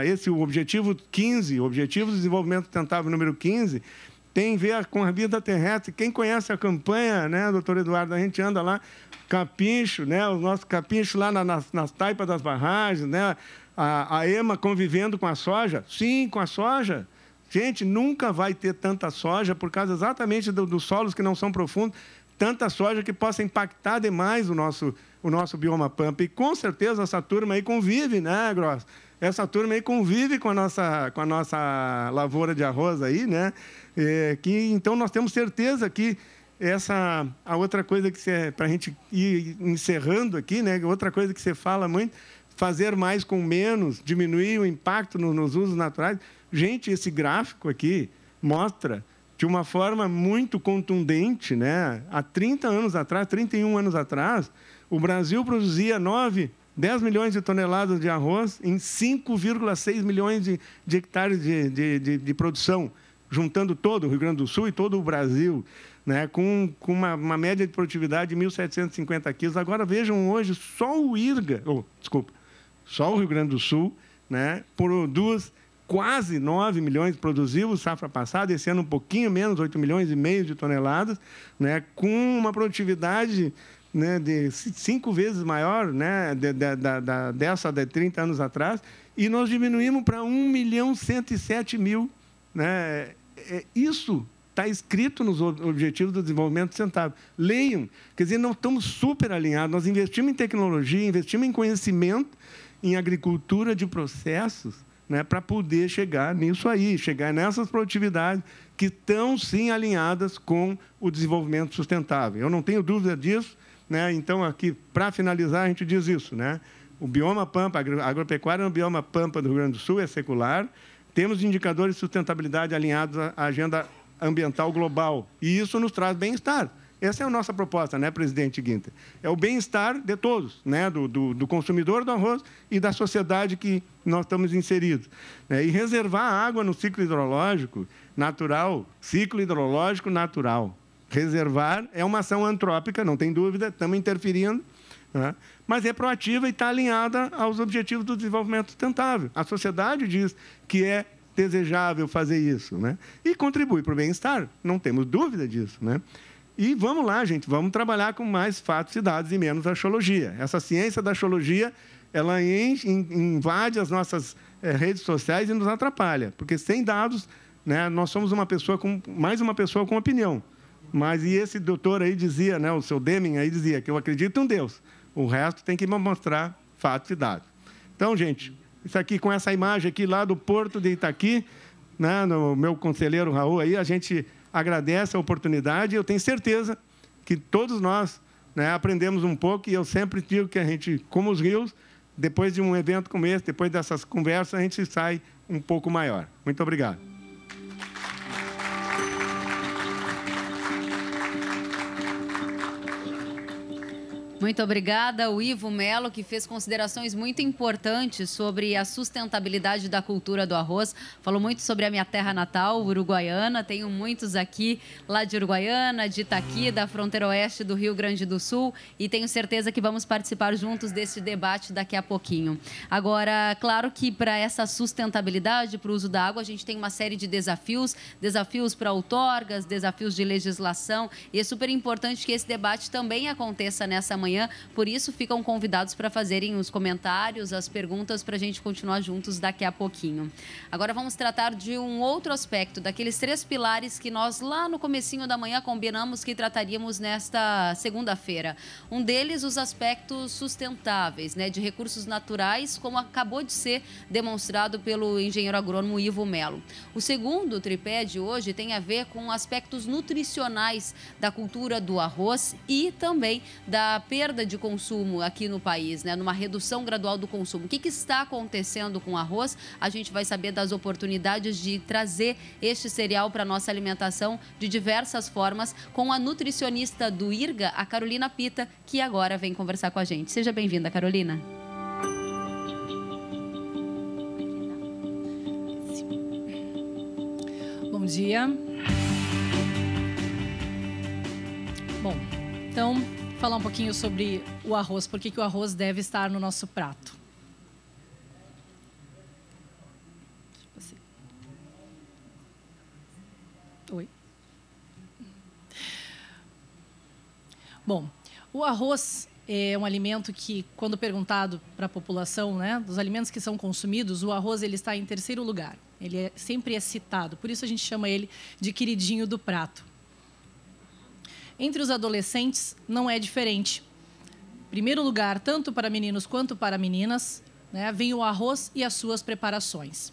esse o objetivo 15, o Objetivo de Desenvolvimento Sustentável número 15, tem a ver com a vida terrestre. Quem conhece a campanha, né, doutor Eduardo, a gente anda lá, capincho, né, os nossos capinchos lá nas taipas das barragens, né, a EMA convivendo com a soja. Sim, com a soja. Gente, nunca vai ter tanta soja, por causa exatamente dos solos que não são profundos, tanta soja que possa impactar demais o nosso bioma Pampa. E, com certeza, essa turma aí convive, né, Gross? Essa turma aí convive com a nossa lavoura de arroz aí, né? Então, nós temos certeza que a outra coisa que para a gente ir encerrando aqui, né? Outra coisa que você fala muito, fazer mais com menos, diminuir o impacto nos usos naturais. Gente, esse gráfico aqui mostra de uma forma muito contundente, né? Há 30 anos atrás, 31 anos atrás, o Brasil produzia 9 10 milhões de toneladas de arroz em 5,6 milhões de hectares de produção, juntando todo o Rio Grande do Sul e todo o Brasil, né, com uma média de produtividade de 1.750 quilos. Agora, vejam hoje, só o só o Rio Grande do Sul, né, produz quase 9 milhões, produziu safra passada, esse ano um pouquinho menos, 8 milhões e meio de toneladas, né, com uma produtividade, né, de 5 vezes maior, né, dessa de 30 anos atrás, e nós diminuímos para 1.107.000. Né? Isso está escrito nos Objetivos do Desenvolvimento Sustentável. Leiam. Quer dizer, nós estamos super alinhados. Nós investimos em tecnologia, investimos em conhecimento, em agricultura de processos, né, para poder chegar nisso aí, chegar nessas produtividades que estão, sim, alinhadas com o desenvolvimento sustentável. Eu não tenho dúvida disso, né? Então, aqui, para finalizar, a gente diz isso, né? O bioma Pampa, a agropecuária no bioma Pampa do Rio Grande do Sul é secular. Temos indicadores de sustentabilidade alinhados à agenda ambiental global. E isso nos traz bem-estar. Essa é a nossa proposta, né, presidente Guinter? É o bem-estar de todos, né, do consumidor do arroz e da sociedade que nós estamos inseridos. Né? E reservar água no ciclo hidrológico natural, Reservar é uma ação antrópica, não tem dúvida, estamos interferindo, né? Mas é proativa e está alinhada aos Objetivos do Desenvolvimento Sustentável. A sociedade diz que é desejável fazer isso, né? E contribui para o bem-estar, não temos dúvida disso, né? E vamos lá, gente, vamos trabalhar com mais fatos e dados e menos axologia. Essa ciência da axologia, ela invade as nossas redes sociais e nos atrapalha, porque sem dados, né, nós somos mais uma pessoa com opinião. Mas e esse doutor aí dizia, né, o seu Deming aí dizia que eu acredito em Deus. O resto tem que me mostrar fatos e dados. Então, gente, isso aqui com essa imagem aqui lá do Porto de Itaqui, né, no meu conselheiro Raul aí, a gente agradece a oportunidade. Eu tenho certeza que todos nós, né, aprendemos um pouco, e eu sempre digo que a gente, como os rios, depois de um evento como esse, depois dessas conversas, a gente sai um pouco maior. Muito obrigado. Muito obrigada, o Ivo Melo, que fez considerações muito importantes sobre a sustentabilidade da cultura do arroz. Falou muito sobre a minha terra natal, Uruguaiana. Tenho muitos aqui lá de Uruguaiana, de Itaqui, da fronteira oeste do Rio Grande do Sul. E tenho certeza que vamos participar juntos desse debate daqui a pouquinho. Agora, claro que para essa sustentabilidade, para o uso da água, a gente tem uma série de desafios. Desafios para outorgas, desafios de legislação. E é super importante que esse debate também aconteça nessa manhã. Por isso, ficam convidados para fazerem os comentários, as perguntas, para a gente continuar juntos daqui a pouquinho. Agora vamos tratar de um outro aspecto, daqueles 3 pilares que nós lá no comecinho da manhã combinamos que trataríamos nesta segunda-feira. Um deles, os aspectos sustentáveis, né, de recursos naturais, como acabou de ser demonstrado pelo engenheiro agrônomo Ivo Melo. O segundo tripé de hoje tem a ver com aspectos nutricionais da cultura do arroz e também da perda de consumo aqui no país, né? Numa redução gradual do consumo. O que está acontecendo com o arroz? A gente vai saber das oportunidades de trazer este cereal para a nossa alimentação de diversas formas com a nutricionista do IRGA, a Carolina Pita, que agora vem conversar com a gente. Seja bem-vinda, Carolina. Bom dia. Bom, então, falar um pouquinho sobre o arroz, por que o arroz deve estar no nosso prato. Oi. Bom, o arroz é um alimento que, quando perguntado para a população, né, dos alimentos que são consumidos, o arroz ele está em terceiro lugar. Ele sempre é citado, por isso a gente chama ele de queridinho do prato. Entre os adolescentes, não é diferente. Em primeiro lugar, tanto para meninos quanto para meninas, né, vem o arroz e as suas preparações.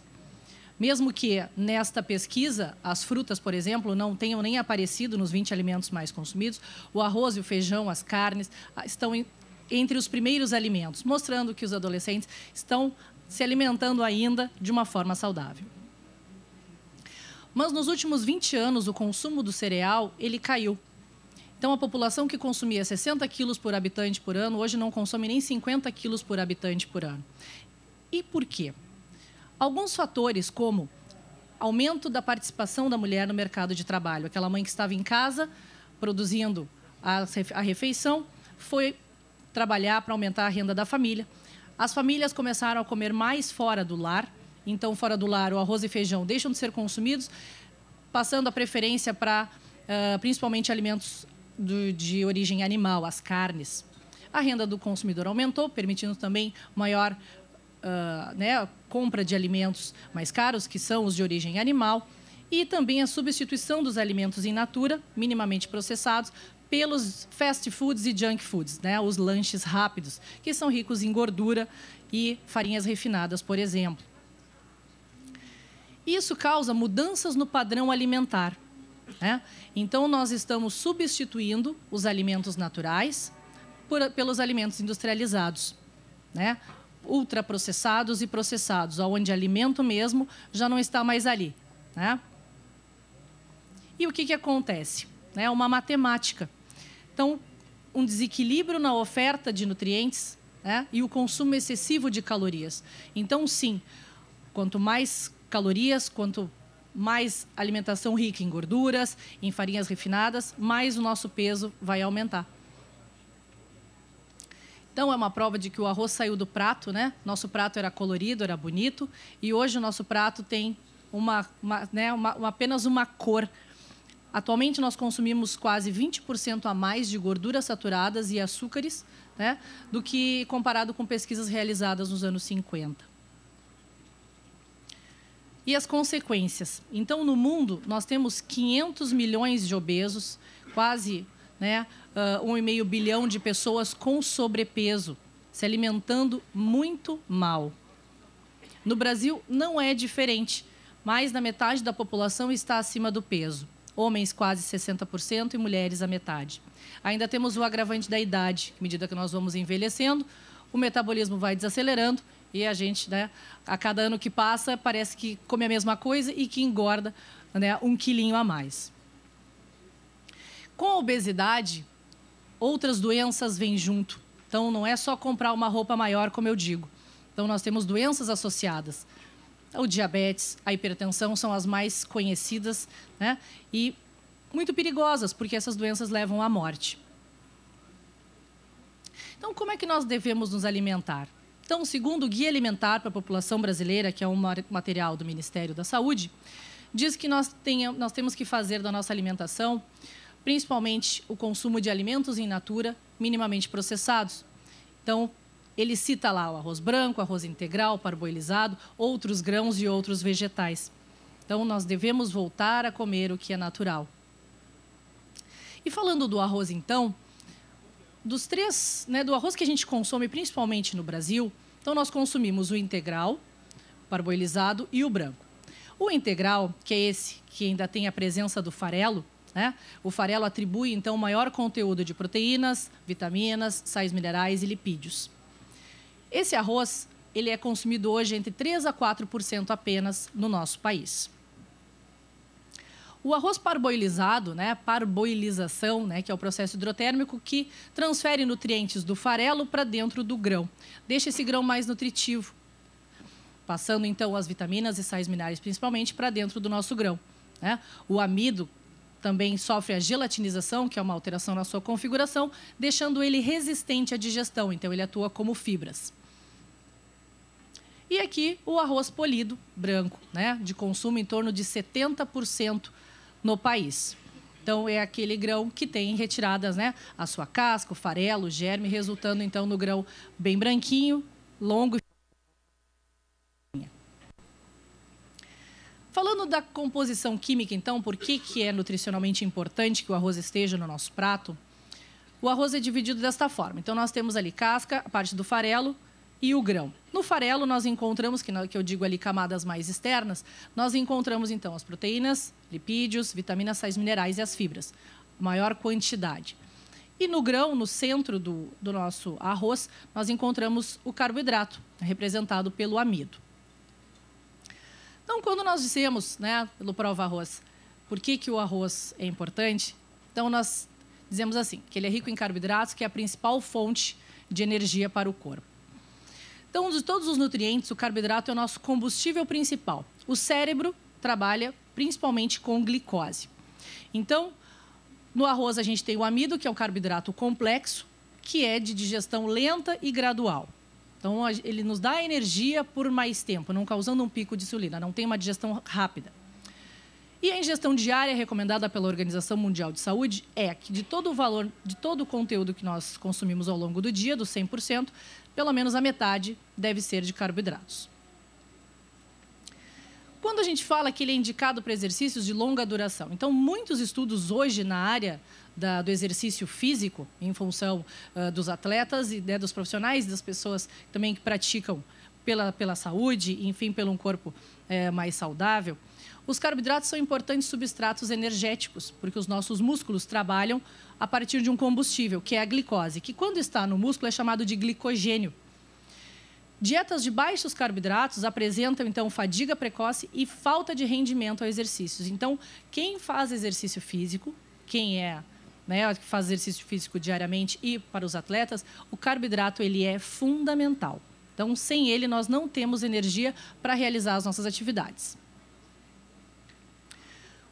Mesmo que nesta pesquisa, as frutas, por exemplo, não tenham nem aparecido nos 20 alimentos mais consumidos, o arroz e o feijão, as carnes, estão entre os primeiros alimentos, mostrando que os adolescentes estão se alimentando ainda de uma forma saudável. Mas nos últimos 20 anos, o consumo do cereal, ele caiu. Então, a população que consumia 60 quilos por habitante por ano, hoje não consome nem 50 quilos por habitante por ano. E por quê? Alguns fatores, como aumento da participação da mulher no mercado de trabalho, aquela mãe que estava em casa produzindo a refeição, foi trabalhar para aumentar a renda da família. As famílias começaram a comer mais fora do lar, então, fora do lar, o arroz e feijão deixam de ser consumidos, passando a preferência para, principalmente, alimentos de origem animal, as carnes. A renda do consumidor aumentou, permitindo também maior compra de alimentos mais caros, que são os de origem animal, e também a substituição dos alimentos in natura, minimamente processados, pelos fast foods e junk foods, os lanches rápidos, que são ricos em gordura e farinhas refinadas, por exemplo. Isso causa mudanças no padrão alimentar. Então, nós estamos substituindo os alimentos naturais pelos alimentos industrializados, ultraprocessados e processados, onde alimento mesmo já não está mais ali. E o que acontece? É uma matemática. Então, um desequilíbrio na oferta de nutrientes e o consumo excessivo de calorias. Então, sim, quanto mais calorias, quanto mais alimentação rica em gorduras, em farinhas refinadas, mais o nosso peso vai aumentar. Então, é uma prova de que o arroz saiu do prato, Nosso prato era colorido, era bonito, e hoje o nosso prato tem apenas uma cor. Atualmente, nós consumimos quase 20% a mais de gorduras saturadas e açúcares, do que comparado com pesquisas realizadas nos anos 50. E as consequências? Então, no mundo, nós temos 500 milhões de obesos, quase 1,5 bilhão de pessoas com sobrepeso, se alimentando muito mal. No Brasil, não é diferente. Mais da metade da população está acima do peso. Homens, quase 60%, e mulheres, a metade. Ainda temos o agravante da idade. À medida que nós vamos envelhecendo, o metabolismo vai desacelerando e a gente, a cada ano que passa, parece que come a mesma coisa e que engorda 1 quilinho a mais. Com a obesidade, outras doenças vêm junto. Então, não é só comprar uma roupa maior, como eu digo. Então, nós temos doenças associadas. O diabetes, a hipertensão são as mais conhecidas, e muito perigosas, porque essas doenças levam à morte. Então, como é que nós devemos nos alimentar? Então, segundo o Guia Alimentar para a População Brasileira, que é um material do Ministério da Saúde, diz que nós temos que fazer da nossa alimentação, principalmente o consumo de alimentos in natura, minimamente processados. Então, ele cita lá o arroz branco, arroz integral, parboilizado, outros grãos e outros vegetais. Então, nós devemos voltar a comer o que é natural. E falando do arroz, então, dos três, do arroz que a gente consome, principalmente no Brasil, então nós consumimos o integral, o parboilizado e o branco. O integral, que é esse que ainda tem a presença do farelo, o farelo atribui, então, maior conteúdo de proteínas, vitaminas, sais minerais e lipídios. Esse arroz, ele é consumido hoje entre 3% a 4% apenas no nosso país. O arroz parboilizado, parboilização, que é o processo hidrotérmico que transfere nutrientes do farelo para dentro do grão. Deixa esse grão mais nutritivo, passando, então, as vitaminas e sais minerais, principalmente, para dentro do nosso grão. O amido também sofre a gelatinização, que é uma alteração na sua configuração, deixando ele resistente à digestão, então ele atua como fibras. E aqui o arroz polido, branco, de consumo em torno de 70% no país. Então, é aquele grão que tem retiradas a sua casca, o farelo, o germe, resultando, então, no grão bem branquinho, longo. Falando da composição química, então, por que é nutricionalmente importante que o arroz esteja no nosso prato? O arroz é dividido desta forma. Então, nós temos ali casca, a parte do farelo e o grão. No farelo, nós encontramos, que eu digo ali camadas mais externas, nós encontramos, então, as proteínas, lipídios, vitaminas, sais minerais e as fibras. Maior quantidade. E no grão, no centro do nosso arroz, nós encontramos o carboidrato, representado pelo amido. Então, quando nós dissemos, pelo Prova Arroz, por que o arroz é importante, então nós dizemos assim, que ele é rico em carboidratos, que é a principal fonte de energia para o corpo. Então, de todos os nutrientes, o carboidrato é o nosso combustível principal. O cérebro trabalha principalmente com glicose. Então, no arroz a gente tem o amido, que é um carboidrato complexo, que é de digestão lenta e gradual. Então, ele nos dá energia por mais tempo, não causando um pico de insulina, não tem uma digestão rápida. E a ingestão diária recomendada pela Organização Mundial de Saúde é que de todo o valor, de todo o conteúdo que nós consumimos ao longo do dia, dos 100%, pelo menos a metade deve ser de carboidratos. Quando a gente fala que ele é indicado para exercícios de longa duração, então muitos estudos hoje na área do exercício físico, em função dos atletas e dos profissionais, das pessoas também que praticam pela saúde, enfim, pelo um corpo mais saudável, os carboidratos são importantes substratos energéticos, porque os nossos músculos trabalham a partir de um combustível, que é a glicose, que quando está no músculo é chamado de glicogênio. Dietas de baixos carboidratos apresentam, então, fadiga precoce e falta de rendimento a exercícios. Então, quem faz exercício físico, quem faz exercício físico diariamente e para os atletas, o carboidrato ele é fundamental. Então, sem ele, nós não temos energia para realizar as nossas atividades.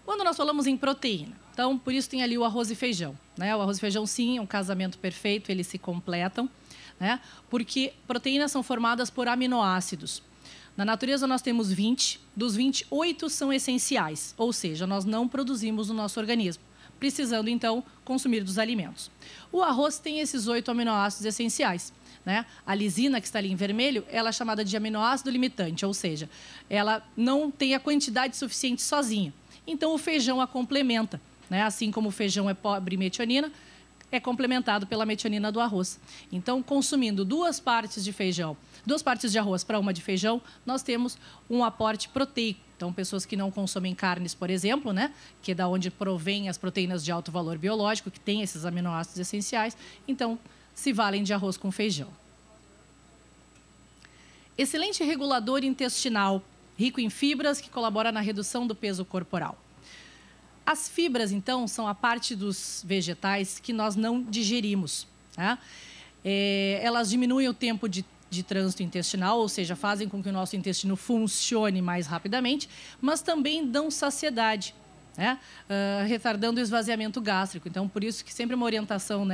Quando nós falamos em proteína, então, por isso tem ali o arroz e feijão. O arroz e feijão, sim, é um casamento perfeito, eles se completam, porque proteínas são formadas por aminoácidos. Na natureza, nós temos 20, dos 20, 8 são essenciais, ou seja, nós não produzimos no nosso organismo, precisando, então, consumir dos alimentos. O arroz tem esses 8 aminoácidos essenciais. A lisina, que está ali em vermelho, ela é chamada de aminoácido limitante, ou seja, ela não tem a quantidade suficiente sozinha. Então, o feijão a complementa. Assim como o feijão é pobre em metionina, é complementado pela metionina do arroz. Então, consumindo 2 partes de feijão, 2 partes de arroz para 1 de feijão, nós temos um aporte proteico. Então, pessoas que não consomem carnes, por exemplo, que é da onde provém as proteínas de alto valor biológico, que tem esses aminoácidos essenciais, então, se valem de arroz com feijão. Excelente regulador intestinal, rico em fibras, que colabora na redução do peso corporal. As fibras, então, são a parte dos vegetais que nós não digerimos. Elas diminuem o tempo de trânsito intestinal, ou seja, fazem com que o nosso intestino funcione mais rapidamente, mas também dão saciedade, retardando o esvaziamento gástrico. Então, por isso que sempre uma orientação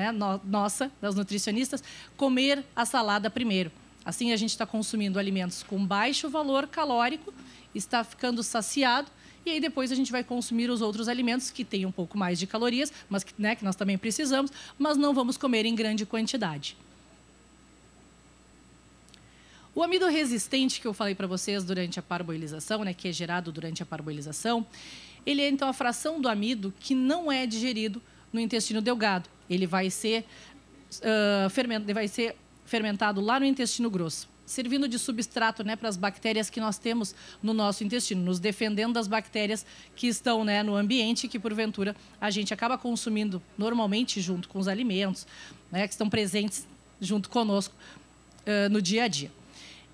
nossa, das nutricionistas, comer a salada primeiro. Assim, a gente está consumindo alimentos com baixo valor calórico, está ficando saciado, e aí depois a gente vai consumir os outros alimentos que têm um pouco mais de calorias, mas que nós também precisamos, mas não vamos comer em grande quantidade. O amido resistente que eu falei para vocês durante a parboilização, que é gerado durante a parboilização, ele é então a fração do amido que não é digerido no intestino delgado. Ele vai ser fermentado lá no intestino grosso, servindo de substrato para as bactérias que nós temos no nosso intestino, nos defendendo das bactérias que estão no ambiente e que, porventura, a gente acaba consumindo normalmente junto com os alimentos, que estão presentes junto conosco no dia a dia.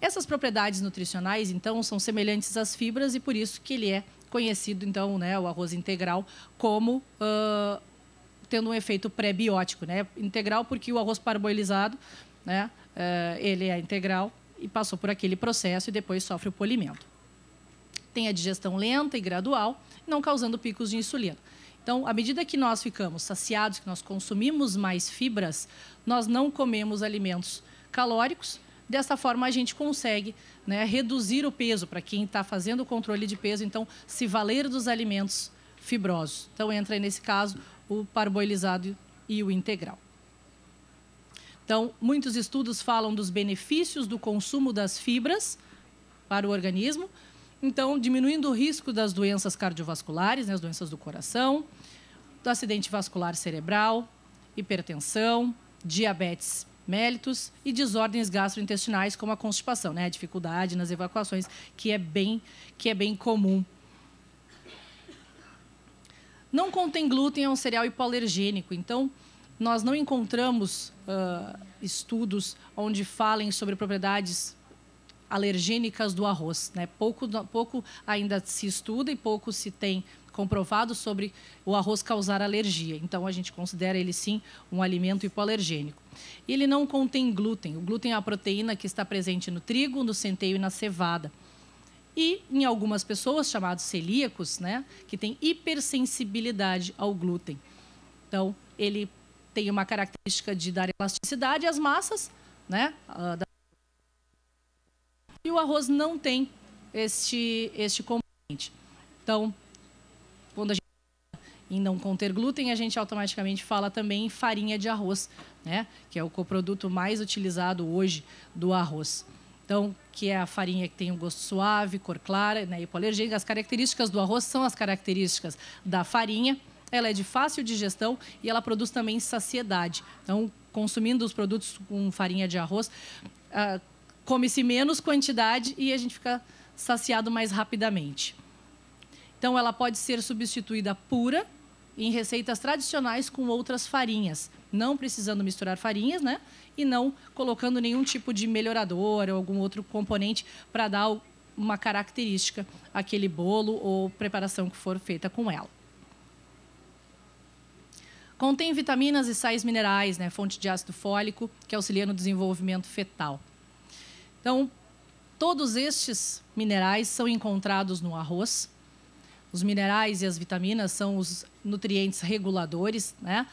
Essas propriedades nutricionais, então, são semelhantes às fibras e por isso que ele é conhecido, então, o arroz integral, como tendo um efeito pré-biótico. Integral porque o arroz parboilizado, ele é integral e passou por aquele processo e depois sofre o polimento. Tem a digestão lenta e gradual, não causando picos de insulina. Então, à medida que nós ficamos saciados, que nós consumimos mais fibras, nós não comemos alimentos calóricos. Dessa forma, a gente consegue reduzir o peso para quem está fazendo o controle de peso, então, se valer dos alimentos fibrosos. Então, entra nesse caso o parboilizado e o integral. Então, muitos estudos falam dos benefícios do consumo das fibras para o organismo. Então, diminuindo o risco das doenças cardiovasculares, as doenças do coração, do acidente vascular cerebral, hipertensão, diabetes mellitus e desordens gastrointestinais, como a constipação, a dificuldade nas evacuações, que é bem comum. Não contém glúten, é um cereal hipoalergênico, então nós não encontramos estudos onde falem sobre propriedades alergênicas do arroz. Pouco ainda se estuda e pouco se tem comprovado sobre o arroz causar alergia. Então, a gente considera ele, sim, um alimento hipoalergênico. Ele não contém glúten. O glúten é a proteína que está presente no trigo, no centeio e na cevada. E, em algumas pessoas, chamados celíacos, né, que têm hipersensibilidade ao glúten. Então, ele tem uma característica de dar elasticidade às massas, né, e o arroz não tem este componente. Então, quando a gente fala em não conter glúten, a gente automaticamente fala também em farinha de arroz, né, que é o coproduto mais utilizado hoje do arroz. Então, que é a farinha que tem um gosto suave, cor clara, né, hipoalergênica. As características do arroz são as características da farinha. Ela é de fácil digestão e ela produz também saciedade. Então, consumindo os produtos com farinha de arroz, come-se menos quantidade e a gente fica saciado mais rapidamente. Então, ela pode ser substituída pura em receitas tradicionais com outras farinhas, não precisando misturar farinhas, né? E não colocando nenhum tipo de melhorador ou algum outro componente para dar uma característica àquele bolo ou preparação que for feita com ela. Contém vitaminas e sais minerais, né? Fonte de ácido fólico, que auxilia no desenvolvimento fetal. Então, todos estes minerais são encontrados no arroz. Os minerais e as vitaminas são os nutrientes reguladores, né,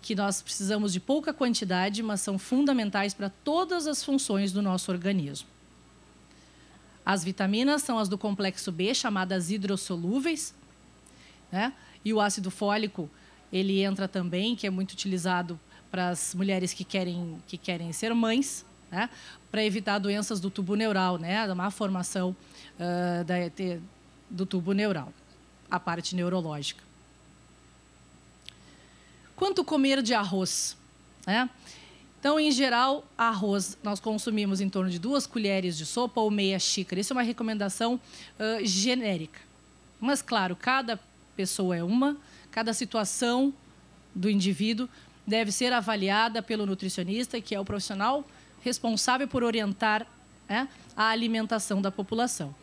que nós precisamos de pouca quantidade, mas são fundamentais para todas as funções do nosso organismo. As vitaminas são as do complexo B, chamadas hidrossolúveis, né, e o ácido fólico, ele entra também, que é muito utilizado para as mulheres que querem ser mães, né, para evitar doenças do tubo neural, né, da má formação do tubo neural, a parte neurológica. Quanto comer de arroz, né? Então, em geral, arroz nós consumimos em torno de 2 colheres de sopa ou meia xícara. Isso é uma recomendação genérica. Mas, claro, cada pessoa é uma, cada situação do indivíduo deve ser avaliada pelo nutricionista, que é o profissional responsável por orientar, né, a alimentação da população.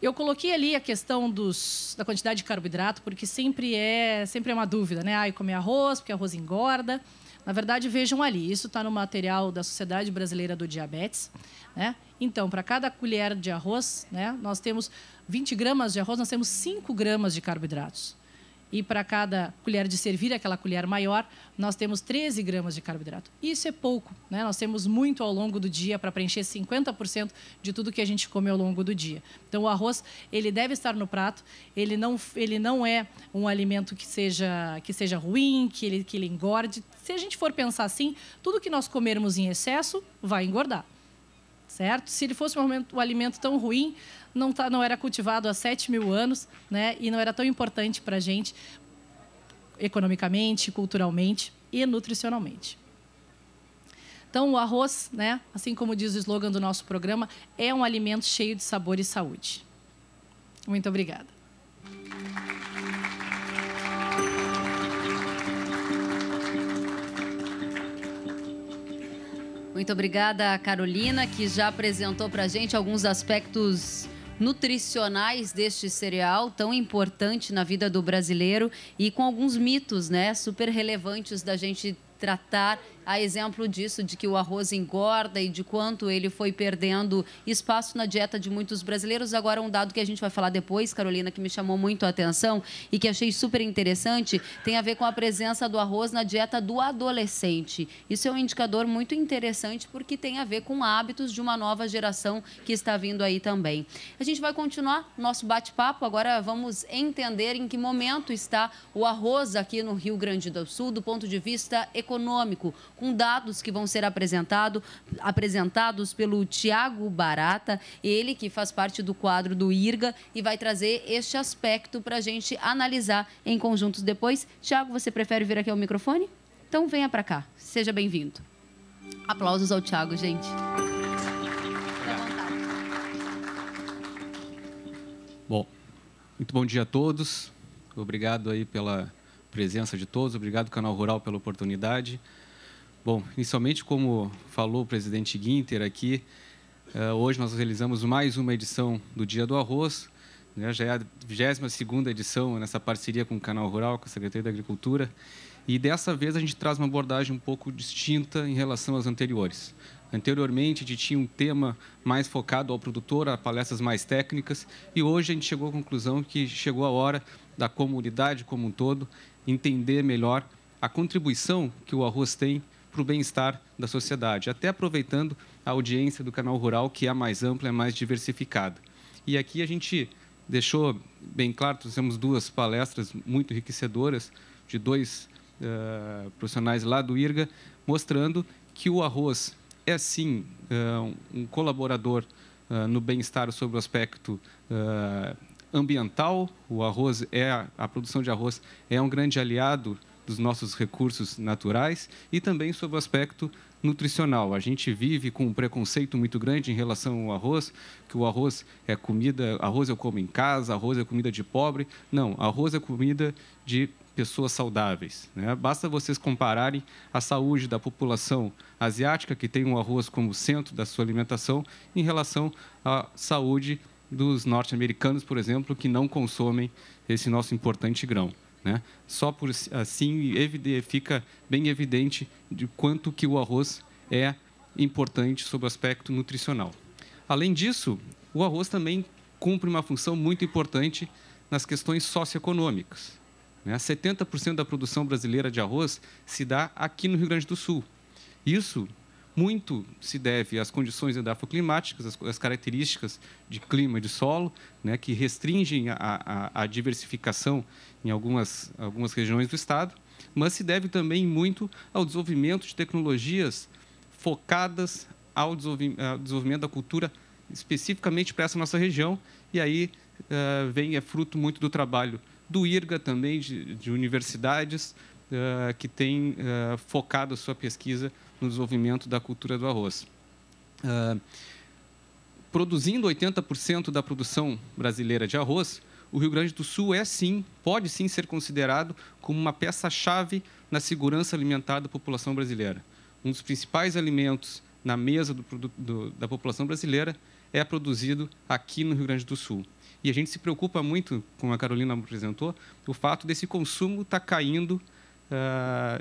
Eu coloquei ali a questão da quantidade de carboidrato, porque sempre é uma dúvida, né? Comer arroz, porque arroz engorda. Na verdade, vejam ali, isso está no material da Sociedade Brasileira do Diabetes, né? Então, para cada colher de arroz, né, nós temos 20 gramas de arroz, nós temos 5 gramas de carboidratos. E para cada colher de servir, aquela colher maior, nós temos 13 gramas de carboidrato. Isso é pouco, né? Nós temos muito ao longo do dia para preencher 50% de tudo que a gente come ao longo do dia. Então, o arroz, ele deve estar no prato, ele não é um alimento que seja ruim, que ele engorde. Se a gente for pensar assim, tudo que nós comermos em excesso vai engordar, certo? Se ele fosse um alimento tão ruim, não era cultivado há 7.000 anos, né? E não era tão importante para a gente, economicamente, culturalmente e nutricionalmente. Então, o arroz, né, assim como diz o slogan do nosso programa, é um alimento cheio de sabor e saúde. Muito obrigada. Muito obrigada, Carolina, que já apresentou para a gente alguns aspectos nutricionais deste cereal tão importante na vida do brasileiro e com alguns mitos, né, super relevantes da gente tratar, a exemplo disso, de que o arroz engorda e de quanto ele foi perdendo espaço na dieta de muitos brasileiros. Agora, um dado que a gente vai falar depois, Carolina, que me chamou muito a atenção e que achei super interessante, tem a ver com a presença do arroz na dieta do adolescente. Isso é um indicador muito interessante porque tem a ver com hábitos de uma nova geração que está vindo aí também. A gente vai continuar nosso bate-papo. Agora vamos entender em que momento está o arroz aqui no Rio Grande do Sul, do ponto de vista econômico, com dados que vão ser apresentados pelo Tiago Barata, ele que faz parte do quadro do IRGA e vai trazer este aspecto para a gente analisar em conjuntos depois. Tiago, você prefere vir aqui ao microfone? Então venha para cá, seja bem-vindo. Aplausos ao Tiago, gente. Bom, muito bom dia a todos. Obrigado aí pela presença de todos. Obrigado, Canal Rural, pela oportunidade. Bom, inicialmente, como falou o presidente Guinter aqui, hoje nós realizamos mais uma edição do Dia do Arroz, né? Já é a 22ª edição nessa parceria com o Canal Rural, com a Secretaria da Agricultura. E dessa vez a gente traz uma abordagem um pouco distinta em relação às anteriores. Anteriormente, a gente tinha um tema mais focado ao produtor, a palestras mais técnicas, e hoje a gente chegou à conclusão que chegou a hora da comunidade como um todo entender melhor a contribuição que o arroz tem para o bem-estar da sociedade, até aproveitando a audiência do Canal Rural, que é mais ampla, é mais diversificada. E aqui a gente deixou bem claro, temos 2 palestras muito enriquecedoras de 2 profissionais lá do IRGA, mostrando que o arroz é, sim, um colaborador no bem-estar sob o aspecto ambiental. A produção de arroz é um grande aliado dos nossos recursos naturais e também sob o aspecto nutricional. A gente vive com um preconceito muito grande em relação ao arroz, que o arroz é comida, arroz eu como em casa, arroz é comida de pobre. Não, arroz é comida de pessoas saudáveis, né? Basta vocês compararem a saúde da população asiática, que tem o arroz como centro da sua alimentação, em relação à saúde dos norte-americanos, por exemplo, que não consomem esse nosso importante grão, né? Só por assim fica bem evidente de quanto que o arroz é importante sob o aspecto nutricional. Além disso, o arroz também cumpre uma função muito importante nas questões socioeconômicas, né? 70% da produção brasileira de arroz se dá aqui no Rio Grande do Sul. Isso muito se deve às condições edafoclimáticas, às características de clima e de solo, né, que restringem a diversificação em algumas regiões do estado, mas se deve também muito ao desenvolvimento de tecnologias focadas ao desenvolvimento da cultura especificamente para essa nossa região, e aí é fruto muito do trabalho do IRGA, também de universidades que têm focado a sua pesquisa no desenvolvimento da cultura do arroz. Produzindo 80% da produção brasileira de arroz, o Rio Grande do Sul pode sim ser considerado como uma peça-chave na segurança alimentar da população brasileira. Um dos principais alimentos na mesa da população brasileira é produzido aqui no Rio Grande do Sul. E a gente se preocupa muito, como a Carolina apresentou, o fato desse consumo estar caindo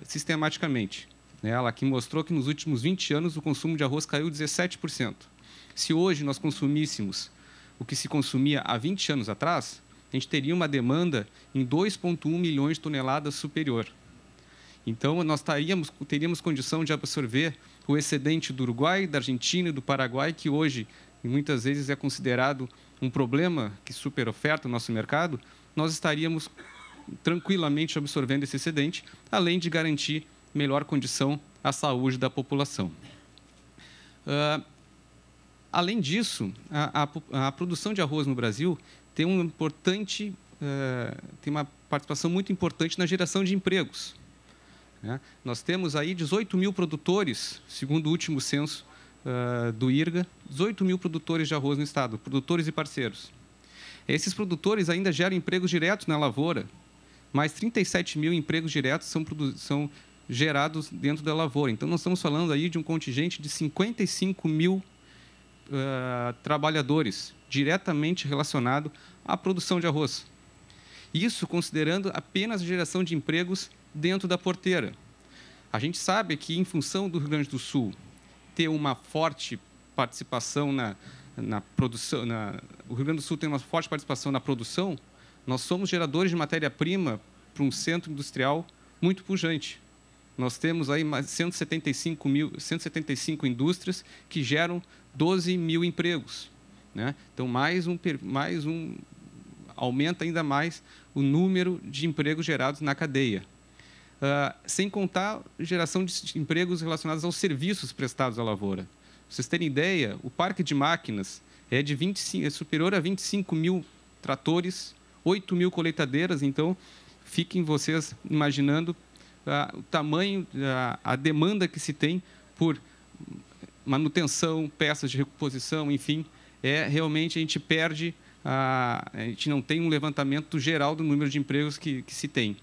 sistematicamente. Ela aqui mostrou que nos últimos 20 anos o consumo de arroz caiu 17%. Se hoje nós consumíssemos o que se consumia há 20 anos atrás, a gente teria uma demanda em 2,1 milhões de toneladas superior. Então, nós teríamos condição de absorver o excedente do Uruguai, da Argentina e do Paraguai, que hoje, muitas vezes, é considerado um problema que superoferta o nosso mercado. Nós estaríamos tranquilamente absorvendo esse excedente, além de garantir melhor condição à saúde da população. Além disso, a produção de arroz no Brasil tem uma participação muito importante na geração de empregos, né? Nós temos aí 18 mil produtores, segundo o último censo do IRGA, 18 mil produtores de arroz no estado, produtores e parceiros. Esses produtores ainda geram empregos diretos na lavoura, mas 37 mil empregos diretos são gerados dentro da lavoura. Então, nós estamos falando aí de um contingente de 55 mil trabalhadores diretamente relacionado à produção de arroz. Isso considerando apenas a geração de empregos dentro da porteira. A gente sabe que, em função do Rio Grande do Sul ter uma forte participação na produção, o Rio Grande do Sul tem uma forte participação na produção, nós somos geradores de matéria-prima para um centro industrial muito pujante. Nós temos aí mais 175 indústrias que geram 12 mil empregos, né? Então, aumenta ainda mais o número de empregos gerados na cadeia. Sem contar a geração de empregos relacionados aos serviços prestados à lavoura. Para vocês terem ideia, o parque de máquinas é superior a 25 mil tratores, 8 mil colheitadeiras. Então, fiquem vocês imaginando o tamanho, a demanda que se tem por manutenção, peças de reposição, enfim, realmente a gente perde, a gente não tem um levantamento geral do número de empregos que se tem.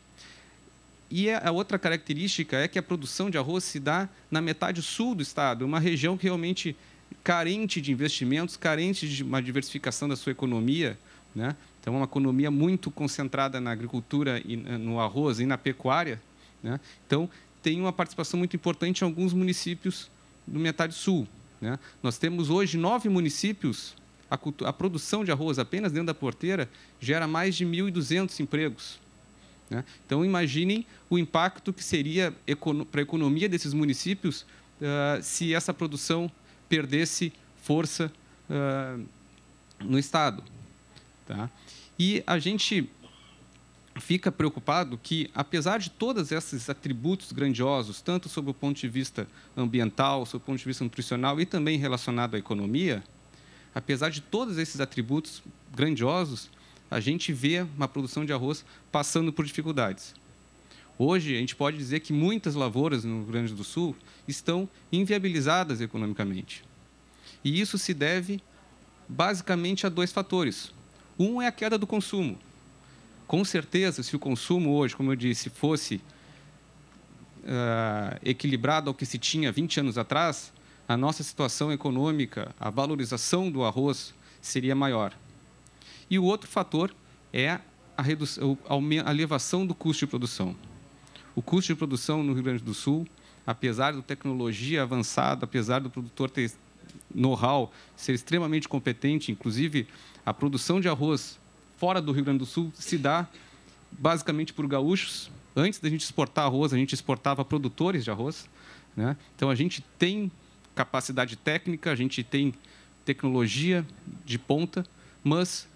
E a outra característica é que a produção de arroz se dá na metade sul do estado, uma região que realmente carente de investimentos, carente de uma diversificação da sua economia, né? Então, é uma economia muito concentrada na agricultura, e no arroz e na pecuária, né? Então, tem uma participação muito importante em alguns municípios do metade sul, né? Nós temos hoje 9 municípios, a produção de arroz apenas dentro da porteira gera mais de 1.200 empregos, né? Então, imaginem o impacto que seria para a economia desses municípios se essa produção perdesse força no Estado. Tá? E a gente fica preocupado que, apesar de todos esses atributos grandiosos, tanto sob o ponto de vista ambiental, sob o ponto de vista nutricional e também relacionado à economia, apesar de todos esses atributos grandiosos, a gente vê uma produção de arroz passando por dificuldades. Hoje, a gente pode dizer que muitas lavouras no Rio Grande do Sul estão inviabilizadas economicamente. E isso se deve, basicamente, a 2 fatores. Um é a queda do consumo. Com certeza, se o consumo hoje, como eu disse, fosse equilibrado ao que se tinha 20 anos atrás, a nossa situação econômica, a valorização do arroz seria maior. E o outro fator é a elevação do custo de produção. O custo de produção no Rio Grande do Sul, apesar da tecnologia avançada, apesar do produtor ter know-how, ser extremamente competente, inclusive a produção de arroz fora do Rio Grande do Sul se dá basicamente por gaúchos. Antes da gente exportar arroz, a gente exportava produtores de arroz, né? Então, a gente tem capacidade técnica, a gente tem tecnologia de ponta, mas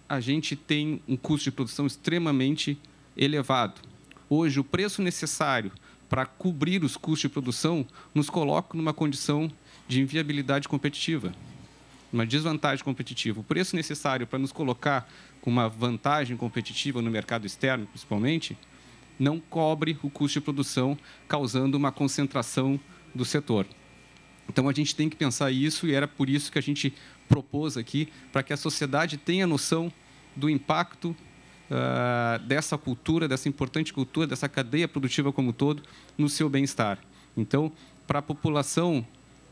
a gente tem um custo de produção extremamente elevado. Hoje, o preço necessário para cobrir os custos de produção nos coloca numa condição de inviabilidade competitiva, uma desvantagem competitiva. O preço necessário para nos colocar com uma vantagem competitiva no mercado externo, principalmente, não cobre o custo de produção, causando uma concentração do setor. Então, a gente tem que pensar isso, e era por isso que a gente propôs aqui, para que a sociedade tenha noção do impacto dessa cultura, dessa importante cultura, dessa cadeia produtiva como um todo, no seu bem-estar. Então, para a população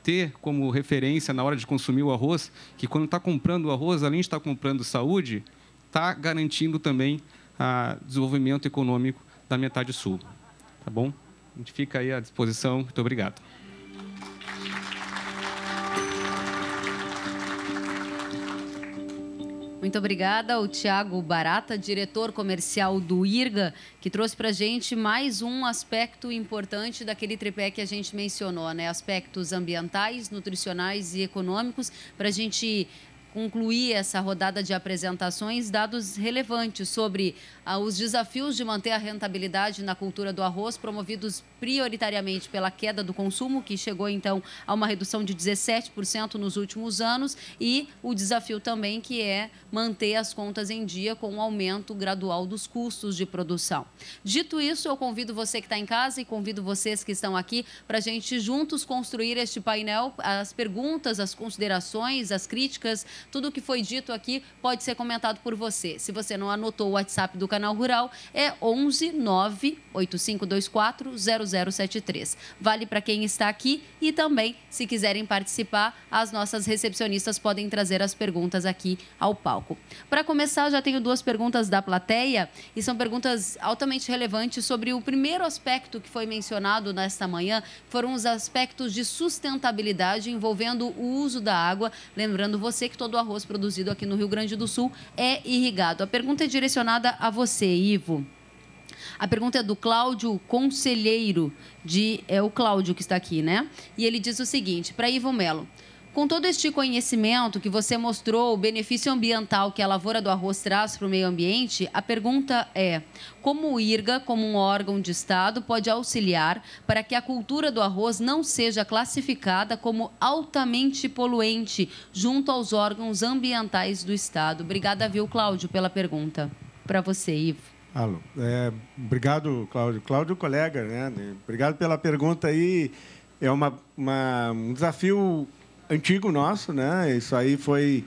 ter como referência na hora de consumir o arroz, que quando está comprando o arroz, além de estar comprando saúde, está garantindo também o desenvolvimento econômico da metade sul. Tá bom? A gente fica aí à disposição. Muito obrigado. Muito obrigada ao Tiago Barata, diretor comercial do IRGA, que trouxe para a gente mais um aspecto importante daquele tripé que a gente mencionou, né? Aspectos ambientais, nutricionais e econômicos, para a gente concluir essa rodada de apresentações, dados relevantes sobre os desafios de manter a rentabilidade na cultura do arroz, promovidos prioritariamente pela queda do consumo, que chegou, então, a uma redução de 17% nos últimos anos, e o desafio também que é manter as contas em dia com o aumento gradual dos custos de produção. Dito isso, eu convido você que está em casa e convido vocês que estão aqui para a gente juntos construir este painel. As perguntas, as considerações, as críticas, tudo o que foi dito aqui pode ser comentado por você. Se você não anotou o WhatsApp do Canal Rural, é 11 98524 0073. Vale para quem está aqui e também, se quiserem participar, as nossas recepcionistas podem trazer as perguntas aqui ao palco. Para começar, já tenho 2 perguntas da plateia e são perguntas altamente relevantes sobre o primeiro aspecto que foi mencionado nesta manhã, foram os aspectos de sustentabilidade envolvendo o uso da água. Lembrando você que todo o arroz produzido aqui no Rio Grande do Sul é irrigado. A pergunta é direcionada a você, Ivo. A pergunta é do Cláudio Conselheiro, é o Cláudio que está aqui, né? E ele diz o seguinte, para Ivo Melo: com todo este conhecimento que você mostrou, o benefício ambiental que a lavoura do arroz traz para o meio ambiente, a pergunta é: como o IRGA, como um órgão de Estado, pode auxiliar para que a cultura do arroz não seja classificada como altamente poluente junto aos órgãos ambientais do Estado? Obrigada, viu, Cláudio, pela pergunta. Para você, Ivo. Alô. Obrigado, Cláudio. Cláudio, colega, né? Obrigado pela pergunta aí. É um desafio antigo nosso, né? Isso aí foi,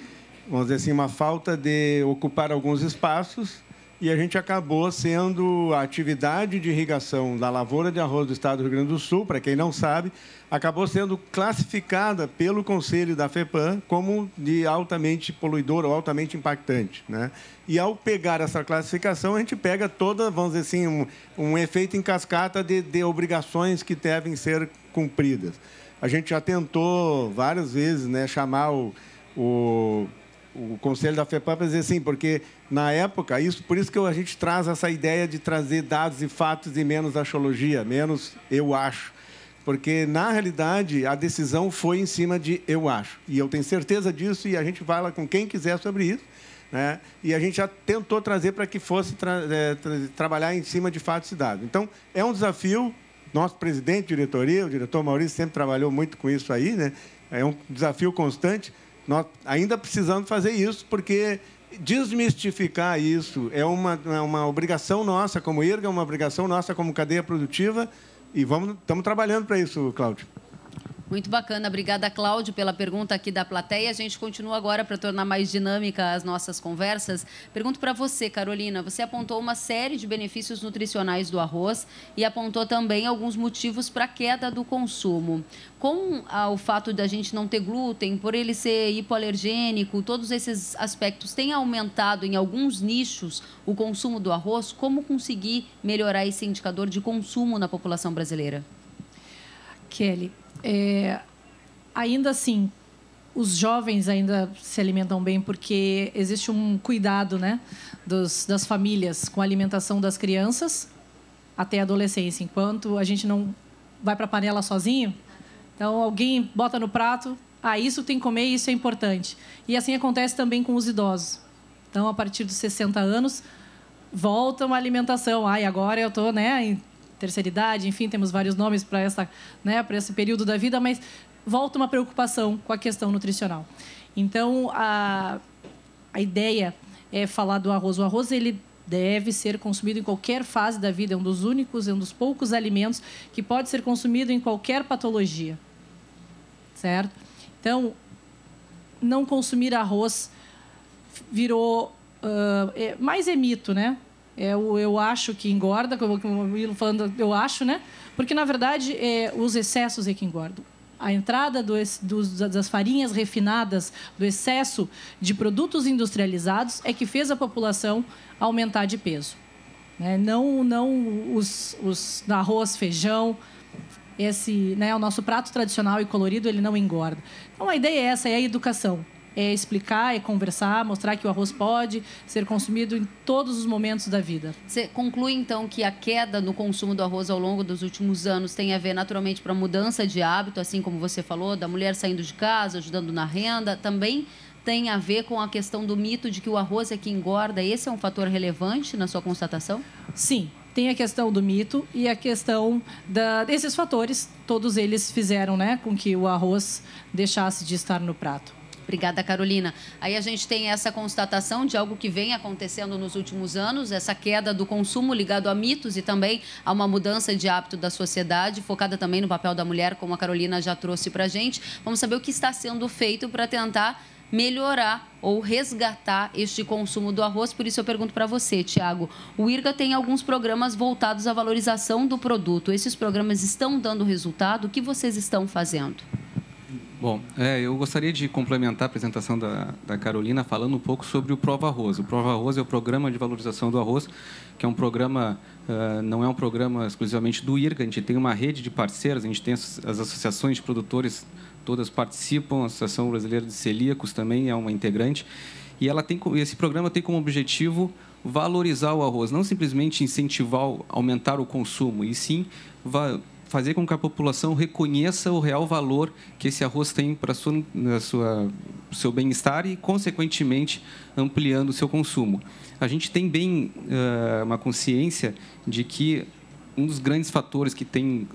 vamos dizer assim, uma falta de ocupar alguns espaços e a gente acabou sendo a atividade de irrigação da lavoura de arroz do Estado do Rio Grande do Sul, para quem não sabe, acabou sendo classificada pelo Conselho da FEPAM como de altamente poluidor ou altamente impactante, né? E, ao pegar essa classificação, a gente pega toda, vamos dizer assim, um efeito em cascata de obrigações que devem ser cumpridas. A gente já tentou várias vezes, né, chamar o Conselho da FEPAM para dizer assim, porque, na época, por isso que a gente traz essa ideia de trazer dados e fatos e menos axiologia, menos eu acho. Porque, na realidade, a decisão foi em cima de eu acho. E eu tenho certeza disso, e a gente fala com quem quiser sobre isso, né? E a gente já tentou trazer para que fosse trabalhar em cima de fatos e dados. Então, é um desafio. Nosso presidente de diretoria, o diretor Maurício, sempre trabalhou muito com isso aí, né? É um desafio constante. Nós ainda precisamos fazer isso, porque desmistificar isso é uma obrigação nossa como IRGA, uma obrigação nossa como cadeia produtiva, e estamos trabalhando para isso, Cláudio. Muito bacana. Obrigada, Cláudio, pela pergunta aqui da plateia. A gente continua agora para tornar mais dinâmica as nossas conversas. Pergunto para você, Carolina. Você apontou uma série de benefícios nutricionais do arroz e apontou também alguns motivos para a queda do consumo. Com o fato de a gente não ter glúten, por ele ser hipoalergênico, todos esses aspectos têm aumentado em alguns nichos o consumo do arroz. Como conseguir melhorar esse indicador de consumo na população brasileira? Kelly, ainda assim, os jovens ainda se alimentam bem porque existe um cuidado, né, das famílias com a alimentação das crianças até a adolescência. Enquanto a gente não vai para a panela sozinho, então alguém bota no prato, isso tem que comer, isso é importante. E assim acontece também com os idosos. Então, a partir dos 60 anos, volta uma alimentação. Agora eu estou, né, em terceira idade, enfim, temos vários nomes para para esse período da vida, mas volta uma preocupação com a questão nutricional. Então, a ideia é falar do arroz. O arroz, ele deve ser consumido em qualquer fase da vida, é um dos poucos alimentos que pode ser consumido em qualquer patologia, certo? Então, não consumir arroz virou mais mito, né? Eu acho que engorda, como o Milo falando, eu acho, né? Porque, na verdade, os excessos é que engordam. A entrada das farinhas refinadas, do excesso de produtos industrializados, é que fez a população aumentar de peso, né? Não os arroz, feijão, o nosso prato tradicional e colorido, ele não engorda. Então, a ideia é essa, é a educação. É explicar, é conversar, mostrar que o arroz pode ser consumido em todos os momentos da vida. Você conclui, então, que a queda no consumo do arroz ao longo dos últimos anos tem a ver, naturalmente, para a mudança de hábito, assim como você falou, da mulher saindo de casa, ajudando na renda, também tem a ver com a questão do mito de que o arroz é que engorda? Esse é um fator relevante na sua constatação? Sim. Tem a questão do mito e a questão desses fatores, todos eles fizeram, né, com que o arroz deixasse de estar no prato. Obrigada, Carolina. Aí a gente tem essa constatação de algo que vem acontecendo nos últimos anos, essa queda do consumo ligado a mitos e também a uma mudança de hábito da sociedade, focada também no papel da mulher, como a Carolina já trouxe para a gente. Vamos saber o que está sendo feito para tentar melhorar ou resgatar este consumo do arroz. Por isso eu pergunto para você, Tiago, o IRGA tem alguns programas voltados à valorização do produto. Esses programas estão dando resultado? O que vocês estão fazendo? Bom, eu gostaria de complementar a apresentação da Carolina falando um pouco sobre o Prova Arroz. O Prova Arroz é o Programa de Valorização do Arroz, que é um programa, não é um programa exclusivamente do IRGA, a gente tem uma rede de parceiros, a gente tem as associações de produtores, todas participam, a Associação Brasileira de Celíacos também é uma integrante, e esse programa tem como objetivo valorizar o arroz, não simplesmente incentivar, aumentar o consumo, e sim fazer com que a população reconheça o real valor que esse arroz tem para o seu bem-estar e, consequentemente, ampliando o seu consumo. A gente tem bem uma consciência de que um dos grandes fatores que tem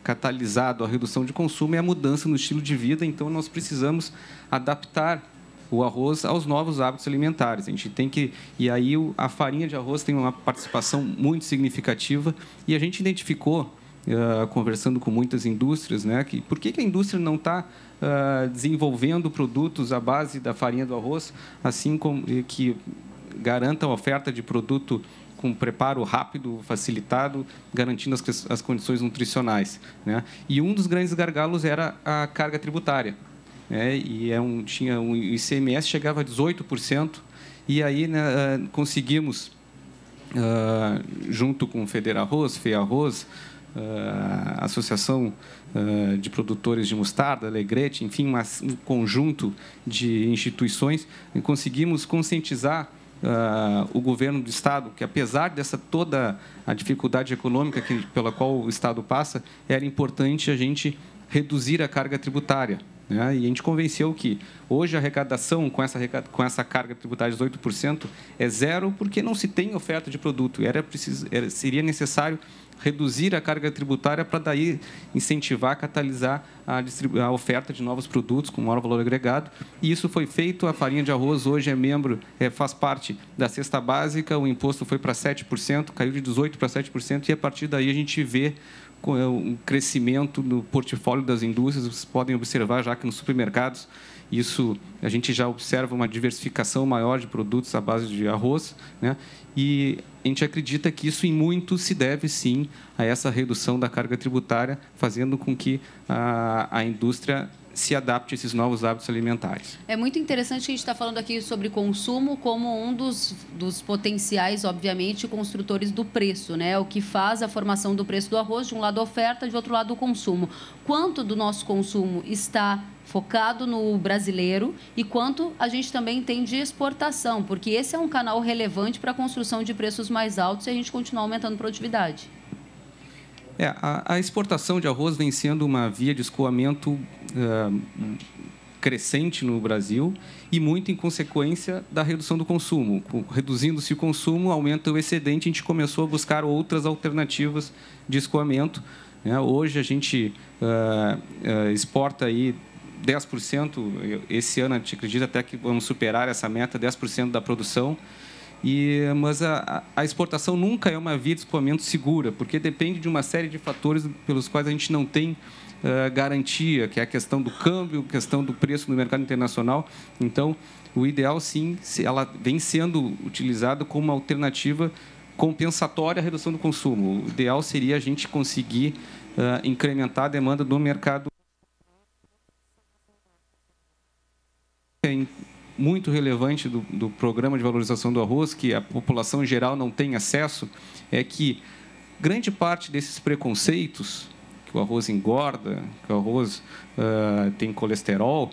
catalisado a redução de consumo é a mudança no estilo de vida, então nós precisamos adaptar o arroz aos novos hábitos alimentares. A gente tem que... E aí a farinha de arroz tem uma participação muito significativa e a gente identificou, conversando com muitas indústrias, né, que por que a indústria não está desenvolvendo produtos à base da farinha do arroz, assim como que garanta a oferta de produto com preparo rápido, facilitado, garantindo as condições nutricionais, né? E um dos grandes gargalos era a carga tributária, né? E tinha um ICMS chegava a 18%, e aí, né, conseguimos, junto com o Federarroz, FEArroz, a Associação de Produtores de Mostarda, Alegrete, enfim, um conjunto de instituições, e conseguimos conscientizar o governo do Estado que, apesar dessa toda a dificuldade econômica pela qual o Estado passa, era importante a gente reduzir a carga tributária, né? E a gente convenceu que hoje a arrecadação com essa carga tributária de 18% é zero, porque não se tem oferta de produto. Seria necessário reduzir a carga tributária para daí incentivar, catalisar a oferta de novos produtos com maior valor agregado. E isso foi feito. A farinha de arroz hoje faz parte da cesta básica, o imposto foi para 7%, caiu de 18% para 7%, e a partir daí a gente vê um crescimento no portfólio das indústrias. Vocês podem observar já que nos supermercados isso a gente já observa uma diversificação maior de produtos à base de arroz, né? E a gente acredita que isso em muito se deve sim a essa redução da carga tributária, fazendo com que a indústria se adapte a esses novos hábitos alimentares. É muito interessante que a gente está falando aqui sobre consumo como um dos potenciais, obviamente, construtores do preço, né? O que faz a formação do preço do arroz, de um lado a oferta, de outro lado o consumo. Quanto do nosso consumo está focado no brasileiro e quanto a gente também tem de exportação, porque esse é um canal relevante para a construção de preços mais altos e a gente continuar aumentando a produtividade. A exportação de arroz vem sendo uma via de escoamento crescente no Brasil e muito em consequência da redução do consumo. Reduzindo-se o consumo, aumenta o excedente, a gente começou a buscar outras alternativas de escoamento, né? Hoje a gente exporta aí 10%, esse ano a gente acredita até que vamos superar essa meta, 10% da produção. Mas a exportação nunca é uma via de escoamento segura, porque depende de uma série de fatores pelos quais a gente não tem garantia, que é a questão do câmbio, a questão do preço no mercado internacional. Então, o ideal, sim, ela vem sendo utilizada como uma alternativa compensatória à redução do consumo. O ideal seria a gente conseguir incrementar a demanda do mercado. Muito relevante do programa de valorização do arroz, que a população em geral não tem acesso, é que grande parte desses preconceitos, que o arroz engorda, que o arroz tem colesterol,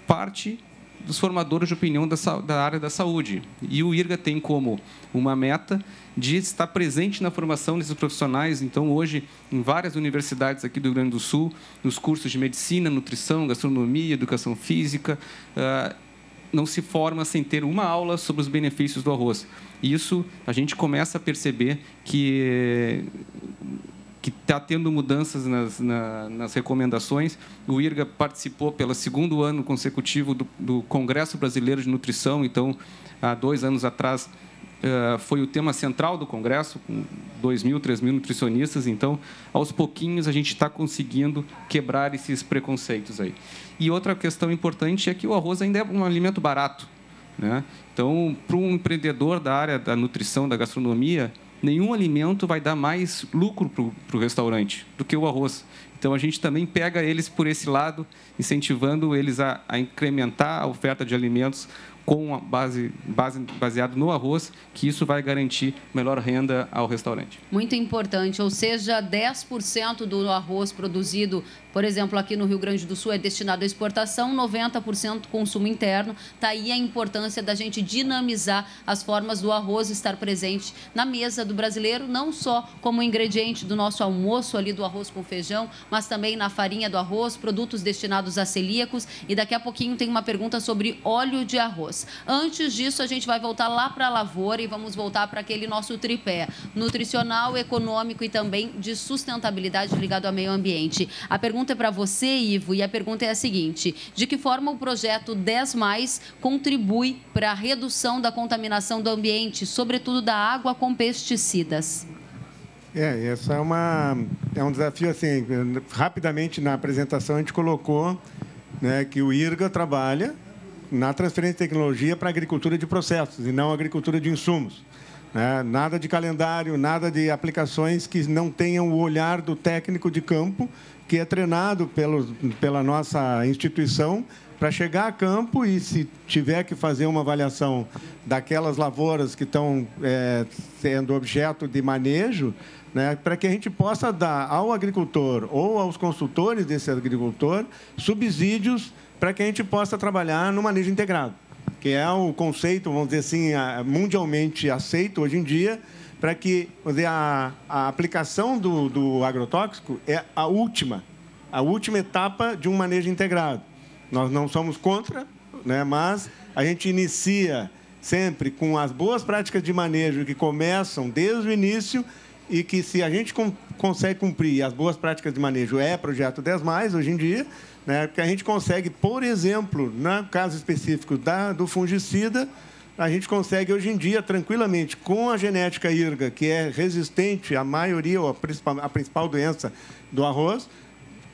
parte dos formadores de opinião da área da saúde. E o IRGA tem como uma meta de estar presente na formação desses profissionais. Então, hoje, em várias universidades aqui do Rio Grande do Sul, nos cursos de medicina, nutrição, gastronomia, educação física, não se forma sem ter uma aula sobre os benefícios do arroz. Isso a gente começa a perceber que está tendo mudanças nas recomendações. O IRGA participou pelo segundo ano consecutivo do Congresso Brasileiro de Nutrição. Então, há 2 anos atrás, foi o tema central do Congresso, com 2.000, 3.000 nutricionistas. Então, aos pouquinhos, a gente está conseguindo quebrar esses preconceitos aí. E outra questão importante é que o arroz ainda é um alimento barato, né? Então, para um empreendedor da área da nutrição, da gastronomia, nenhum alimento vai dar mais lucro para o restaurante do que o arroz. Então, a gente também pega eles por esse lado, incentivando eles a incrementar a oferta de alimentos com a baseado no arroz, que isso vai garantir melhor renda ao restaurante. Muito importante, ou seja, 10% do arroz produzido, por exemplo, aqui no Rio Grande do Sul é destinado à exportação, 90% consumo interno. Está aí a importância da gente dinamizar as formas do arroz estar presente na mesa do brasileiro, não só como ingrediente do nosso almoço ali do arroz com feijão, mas também na farinha do arroz, produtos destinados a celíacos. E daqui a pouquinho tem uma pergunta sobre óleo de arroz. Antes disso, a gente vai voltar lá para a lavoura e vamos voltar para aquele nosso tripé nutricional, econômico e também de sustentabilidade ligado ao meio ambiente. A pergunta é para você, Ivo, e a pergunta é a seguinte: de que forma o projeto 10+ contribui para a redução da contaminação do ambiente, sobretudo da água com pesticidas? Essa é um desafio, assim, rapidamente na apresentação a gente colocou, né, que o IRGA trabalha na transferência de tecnologia para a agricultura de processos e não agricultura de insumos. Nada de calendário, nada de aplicações que não tenham o olhar do técnico de campo, que é treinado pela nossa instituição para chegar a campo e, se tiver que fazer uma avaliação daquelas lavouras que estão sendo objeto de manejo, para que a gente possa dar ao agricultor ou aos consultores desse agricultor subsídios para que a gente possa trabalhar no manejo integrado, que é o conceito, vamos dizer assim, mundialmente aceito hoje em dia, para que a aplicação do agrotóxico é a última etapa de um manejo integrado. Nós não somos contra, mas a gente inicia sempre com as boas práticas de manejo que começam desde o início e que, se a gente consegue cumprir as boas práticas de manejo, é projeto 10+, hoje em dia, que a gente consegue, por exemplo, no caso específico do fungicida, a gente consegue, hoje em dia, tranquilamente, com a genética IRGA, que é resistente à maioria, ou a principal doença do arroz,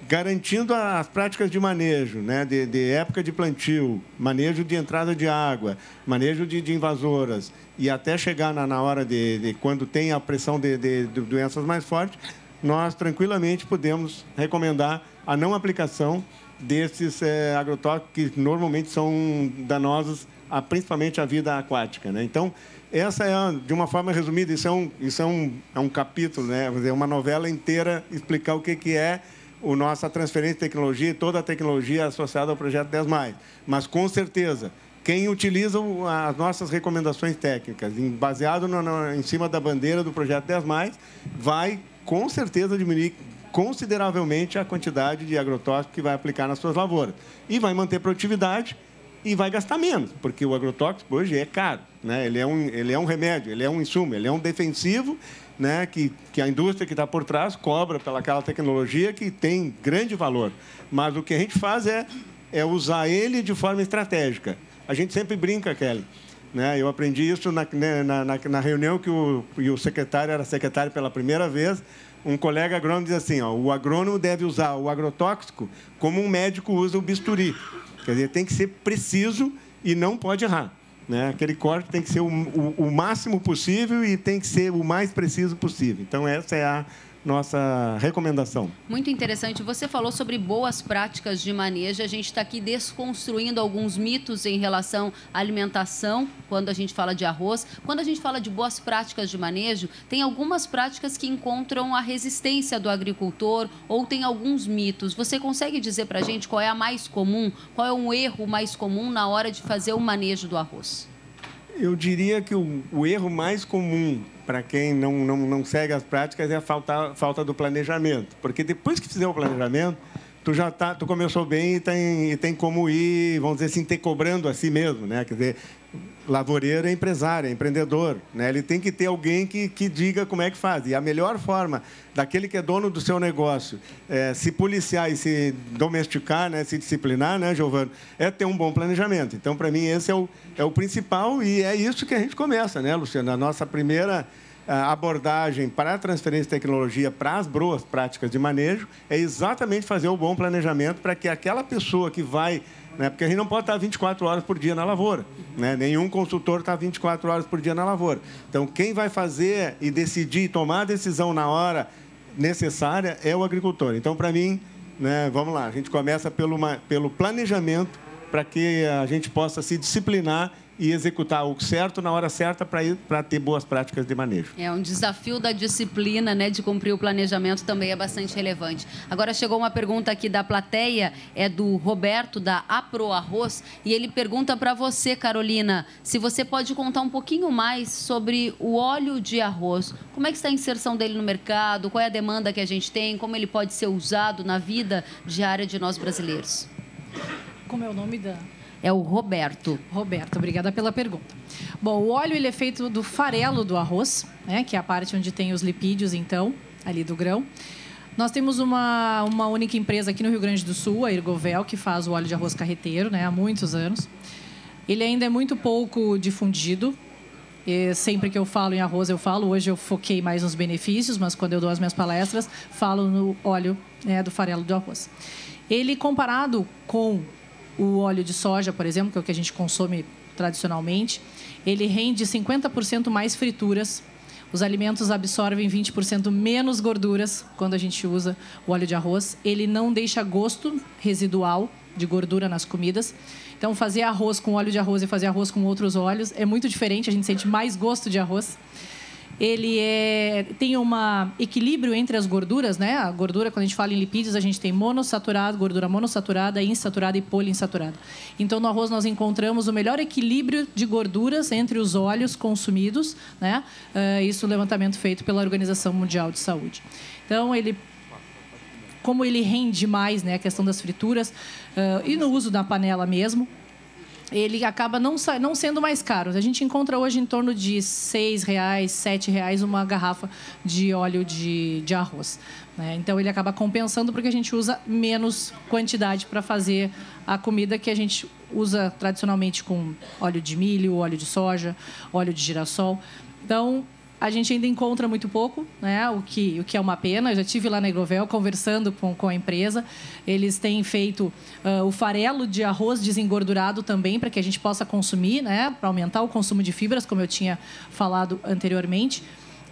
garantindo as práticas de manejo, de época de plantio, manejo de entrada de água, manejo de invasoras, e até chegar na hora de quando tem a pressão de doenças mais fortes, nós tranquilamente podemos recomendar a não aplicação desses agrotóxicos que normalmente são danosos, principalmente à vida aquática. Então, essa é, de uma forma resumida, isso é um capítulo, vamos dizer, uma novela inteira, explicar o que é a nossa transferência de tecnologia e toda a tecnologia associada ao projeto 10+. Mas, com certeza, quem utiliza as nossas recomendações técnicas, baseado em cima da bandeira do projeto 10+, vai, com certeza, diminuir consideravelmente a quantidade de agrotóxico que vai aplicar nas suas lavouras. E vai manter produtividade e vai gastar menos, porque o agrotóxico hoje é caro. Ele é um remédio, ele é um insumo, ele é um defensivo, que a indústria que está por trás cobra pelaquela tecnologia que tem grande valor. Mas o que a gente faz é usar ele de forma estratégica. A gente sempre brinca, Kelly. Eu aprendi isso na reunião que o secretário era secretário pela primeira vez. Um colega agrônomo diz assim, o agrônomo deve usar o agrotóxico como um médico usa o bisturi. Quer dizer, tem que ser preciso e não pode errar. Aquele corte tem que ser o máximo possível e tem que ser o mais preciso possível. Então, essa é a nossa recomendação. Muito interessante. Você falou sobre boas práticas de manejo. A gente está aqui desconstruindo alguns mitos em relação à alimentação, quando a gente fala de arroz. Quando a gente fala de boas práticas de manejo, tem algumas práticas que encontram a resistência do agricultor ou tem alguns mitos. Você consegue dizer para a gente qual é a mais comum, qual é um erro mais comum na hora de fazer o manejo do arroz? Eu diria que o erro mais comum para quem não segue as práticas é a falta do planejamento. Porque depois que fizer o planejamento, tu começou bem e tem como ir, vamos dizer assim, ter cobrando a si mesmo. Quer dizer, lavoureiro é empresário, é empreendedor. Ele tem que ter alguém que diga como é que faz. E a melhor forma daquele que é dono do seu negócio se policiar e se domesticar, se disciplinar, Giovano, é ter um bom planejamento. Então, para mim, esse é o principal e é isso que a gente começa, Luciano? A nossa primeira abordagem para a transferência de tecnologia para as boas práticas de manejo é exatamente fazer o bom planejamento para que aquela pessoa que vai... Porque a gente não pode estar 24 horas por dia na lavoura. Nenhum consultor está 24 horas por dia na lavoura. Então, quem vai fazer e decidir, tomar a decisão na hora necessária é o agricultor. Então, para mim, vamos lá, a gente começa pelo planejamento para que a gente possa se disciplinar e executar o certo na hora certa para ter boas práticas de manejo. É um desafio da disciplina, de cumprir o planejamento também é bastante relevante. Agora chegou uma pergunta aqui da plateia, é do Roberto, da Apro Arroz, e ele pergunta para você, Carolina, se você pode contar um pouquinho mais sobre o óleo de arroz. Como é que está a inserção dele no mercado? Qual é a demanda que a gente tem? Como ele pode ser usado na vida diária de nós brasileiros? Como é o nome da... É o Roberto. Roberto, obrigada pela pergunta. Bom, o óleo ele é feito do farelo do arroz, que é a parte onde tem os lipídios, então, ali do grão. Nós temos uma única empresa aqui no Rio Grande do Sul, a Ergovel, que faz o óleo de arroz carreteiro, há muitos anos. Ele ainda é muito pouco difundido. E sempre que eu falo em arroz, eu falo. Hoje eu foquei mais nos benefícios, mas quando eu dou as minhas palestras, falo no óleo do farelo do arroz. Ele, comparado com o óleo de soja, por exemplo, que é o que a gente consome tradicionalmente, ele rende 50% mais frituras. Os alimentos absorvem 20% menos gorduras quando a gente usa o óleo de arroz. Ele não deixa gosto residual de gordura nas comidas. Então, fazer arroz com óleo de arroz e fazer arroz com outros óleos é muito diferente. A gente sente mais gosto de arroz. Ele tem um equilíbrio entre as gorduras, né? A gordura, quando a gente fala em lipídios, a gente tem monossaturado, gordura monossaturada, insaturada e poliinsaturada. Então, no arroz, nós encontramos o melhor equilíbrio de gorduras entre os óleos consumidos, né? Isso é um levantamento feito pela Organização Mundial de Saúde. Então, como ele rende mais, né? A questão das frituras e no uso da panela mesmo, ele acaba não sendo mais caro. A gente encontra hoje em torno de R$ 6, R$ 7 uma garrafa de óleo de arroz, né? Então, ele acaba compensando porque a gente usa menos quantidade para fazer a comida que a gente usa tradicionalmente com óleo de milho, óleo de soja, óleo de girassol. Então, a gente ainda encontra muito pouco, né? O que é uma pena. Eu já estive lá na Hidrovel conversando com a empresa. Eles têm feito o farelo de arroz desengordurado também para que a gente possa consumir, né? Para aumentar o consumo de fibras, como eu tinha falado anteriormente.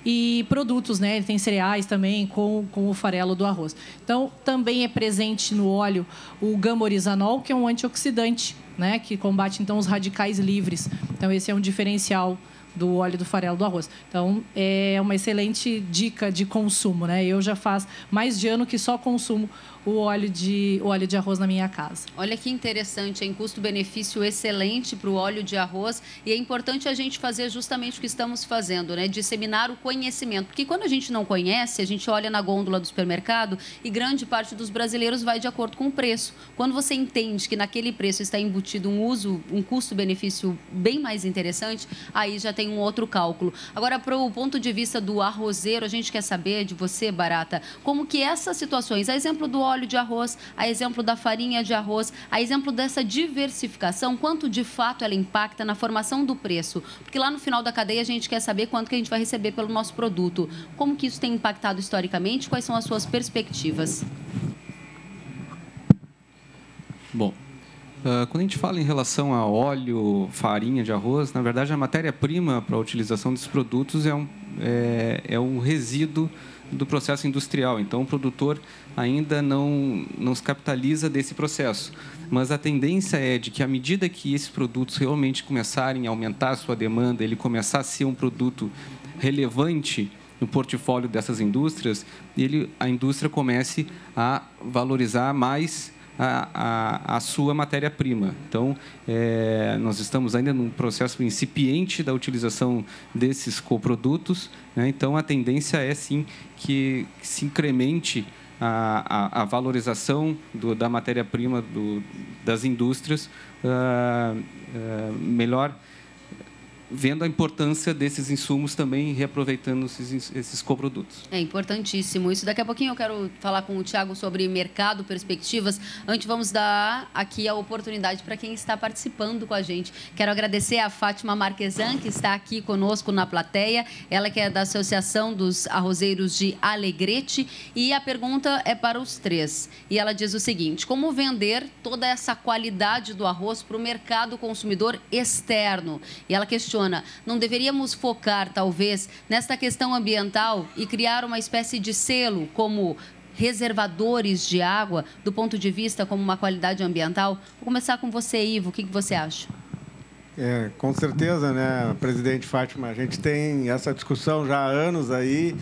E produtos, né? Ele tem cereais também com o farelo do arroz. Então, também é presente no óleo o gama-orizanol, que é um antioxidante, né? Que combate, então, os radicais livres. Então, esse é um diferencial do óleo do farelo do arroz. Então, é uma excelente dica de consumo, né? Eu já faz mais de ano que só consumo o óleo de arroz na minha casa. Olha que interessante, em custo-benefício excelente para o óleo de arroz, e é importante a gente fazer justamente o que estamos fazendo, né? Disseminar o conhecimento, porque quando a gente não conhece, a gente olha na gôndola do supermercado e grande parte dos brasileiros vai de acordo com o preço. Quando você entende que naquele preço está embutido um custo-benefício bem mais interessante, aí já tem um outro cálculo. Agora, para o ponto de vista do arrozeiro, a gente quer saber de você, Barata, como que essas situações, a exemplo do óleo de arroz, a exemplo da farinha de arroz, a exemplo dessa diversificação, quanto de fato ela impacta na formação do preço? Porque lá no final da cadeia a gente quer saber quanto que a gente vai receber pelo nosso produto. Como que isso tem impactado historicamente? Quais são as suas perspectivas? Bom, quando a gente fala em relação a óleo, farinha de arroz, na verdade a matéria-prima para a utilização desses produtos é um resíduo do processo industrial. Então, o produtor ainda não se capitaliza desse processo. Mas a tendência é de que, à medida que esses produtos realmente começarem a aumentar a sua demanda, ele começar a ser um produto relevante no portfólio dessas indústrias, a indústria comece a valorizar mais a sua matéria-prima. Então, nós estamos ainda num processo incipiente da utilização desses coprodutos, né? Então, a tendência é, sim, que se incremente a valorização da matéria-prima das indústrias, melhor vendo a importância desses insumos também, reaproveitando esses coprodutos. É importantíssimo isso. Daqui a pouquinho eu quero falar com o Thiago sobre mercado, perspectivas. Antes, vamos dar aqui a oportunidade para quem está participando com a gente. Quero agradecer a Fátima Marquesan, que está aqui conosco na plateia. Ela que é da Associação dos Arrozeiros de Alegrete. E a pergunta é para os três. E ela diz o seguinte: como vender toda essa qualidade do arroz para o mercado consumidor externo? E ela questiona: não deveríamos focar, talvez, nesta questão ambiental e criar uma espécie de selo como reservadores de água, do ponto de vista como uma qualidade ambiental? Vou começar com você, Ivo. O que você acha? Com certeza, né, presidente Fátima? A gente tem essa discussão já há anos aí.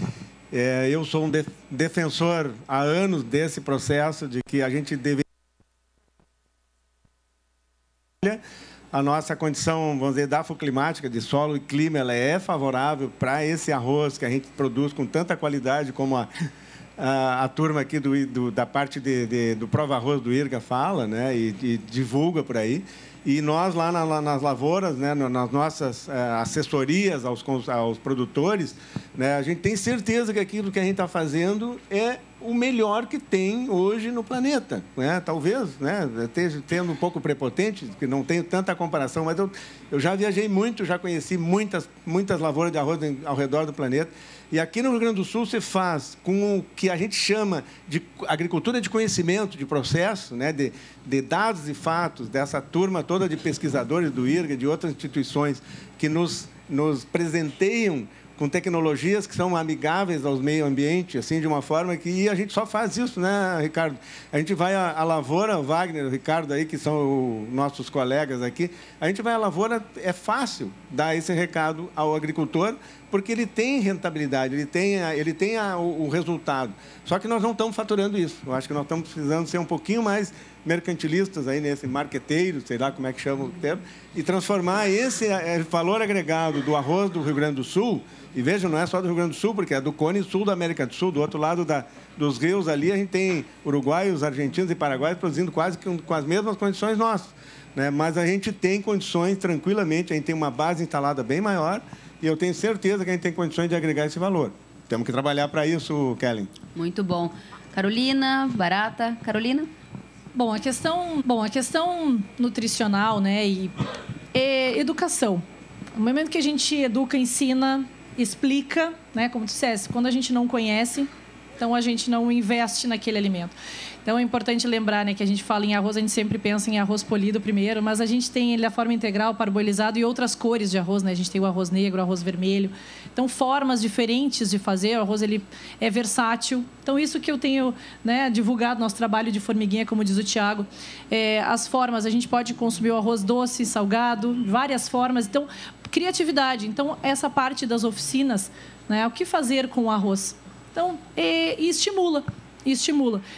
Eu sou um defensor há anos desse processo de que a gente deveria... A nossa condição, vamos dizer, dafoclimática, de solo e clima, ela é favorável para esse arroz que a gente produz com tanta qualidade, como a turma aqui da parte do Prova Arroz do IRGA fala, né, e divulga por aí. E nós, lá nas lavouras, né, nas nossas assessorias aos produtores, né, a gente tem certeza que aquilo que a gente está fazendo é o melhor que tem hoje no planeta, né? Talvez, né, esteja tendo um pouco prepotente, que não tenho tanta comparação, mas eu já viajei muito, já conheci muitas lavouras de arroz ao redor do planeta. E aqui no Rio Grande do Sul se faz com o que a gente chama de agricultura de conhecimento, de processo, né, de dados e fatos, dessa turma toda de pesquisadores do IRGA, de outras instituições que nos presenteiam com tecnologias que são amigáveis ao meio ambiente, assim, de uma forma que... E a gente só faz isso, né, Ricardo? A gente vai à lavoura, o Wagner, o Ricardo aí, que são nossos colegas aqui, a gente vai à lavoura, é fácil dar esse recado ao agricultor, porque ele tem rentabilidade, ele tem o resultado. Só que nós não estamos faturando isso. Eu acho que nós estamos precisando ser um pouquinho mais mercantilistas aí nesse marqueteiro, sei lá como é que chama o termo, e transformar esse valor agregado do arroz do Rio Grande do Sul. E vejam, não é só do Rio Grande do Sul, porque é do Cone Sul da América do Sul, do outro lado dos rios ali, a gente tem uruguaios, argentinos e paraguaios produzindo quase que com as mesmas condições nossas, né? Mas a gente tem condições, tranquilamente, a gente tem uma base instalada bem maior, e eu tenho certeza que a gente tem condições de agregar esse valor. Temos que trabalhar para isso, Kellen. Muito bom. Carolina, Barata. Carolina? Bom, a questão nutricional, né, e educação. No momento que a gente educa, ensina, explica, né, como tu disseste, quando a gente não conhece, então a gente não investe naquele alimento. Então é importante lembrar, né, que a gente fala em arroz, a gente sempre pensa em arroz polido primeiro, mas a gente tem ele a forma integral, parboilizado e outras cores de arroz, né? A gente tem o arroz negro, o arroz vermelho. Então formas diferentes de fazer, o arroz ele é versátil. Então isso que eu tenho, né, divulgado nosso trabalho de formiguinha, como diz o Tiago, as formas, a gente pode consumir o arroz doce, salgado, várias formas. Então criatividade. Então essa parte das oficinas, né, o que fazer com o arroz? Então e estimula.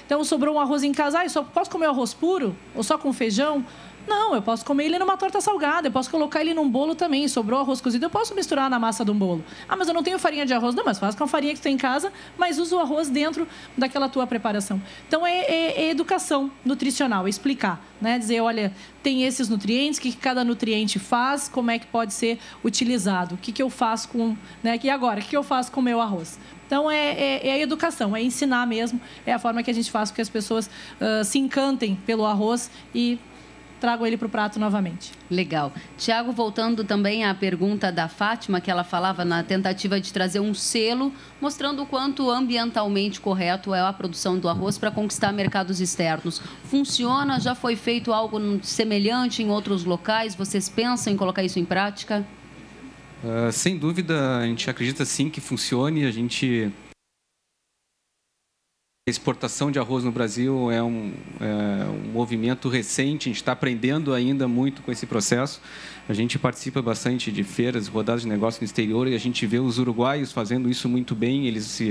Então, sobrou um arroz em casa, eu só posso comer o arroz puro? Ou só com feijão? Não, eu posso comer ele numa torta salgada, eu posso colocar ele num bolo também. Sobrou arroz cozido, eu posso misturar na massa de um bolo. Ah, mas eu não tenho farinha de arroz. Não, mas faz com a farinha que tu tem em casa, mas usa o arroz dentro daquela tua preparação. Então, é educação nutricional, explicar, né? Dizer, olha, tem esses nutrientes, o que cada nutriente faz, como é que pode ser utilizado, o que eu faço com... Né? E agora, o que eu faço com o meu arroz? Então, é a educação, é ensinar mesmo, é a forma que a gente faz com que as pessoas se encantem pelo arroz e tragam ele para o prato novamente. Legal. Tiago, voltando também à pergunta da Fátima, que ela falava na tentativa de trazer um selo, mostrando o quanto ambientalmente correto é a produção do arroz para conquistar mercados externos. Funciona? Já foi feito algo semelhante em outros locais? Vocês pensam em colocar isso em prática? Sem dúvida, a gente acredita sim que funcione. A exportação de arroz no Brasil é um movimento recente, a gente está aprendendo ainda muito com esse processo. A gente participa bastante de feiras, rodadas de negócio no exterior, e a gente vê os uruguaios fazendo isso muito bem. Eles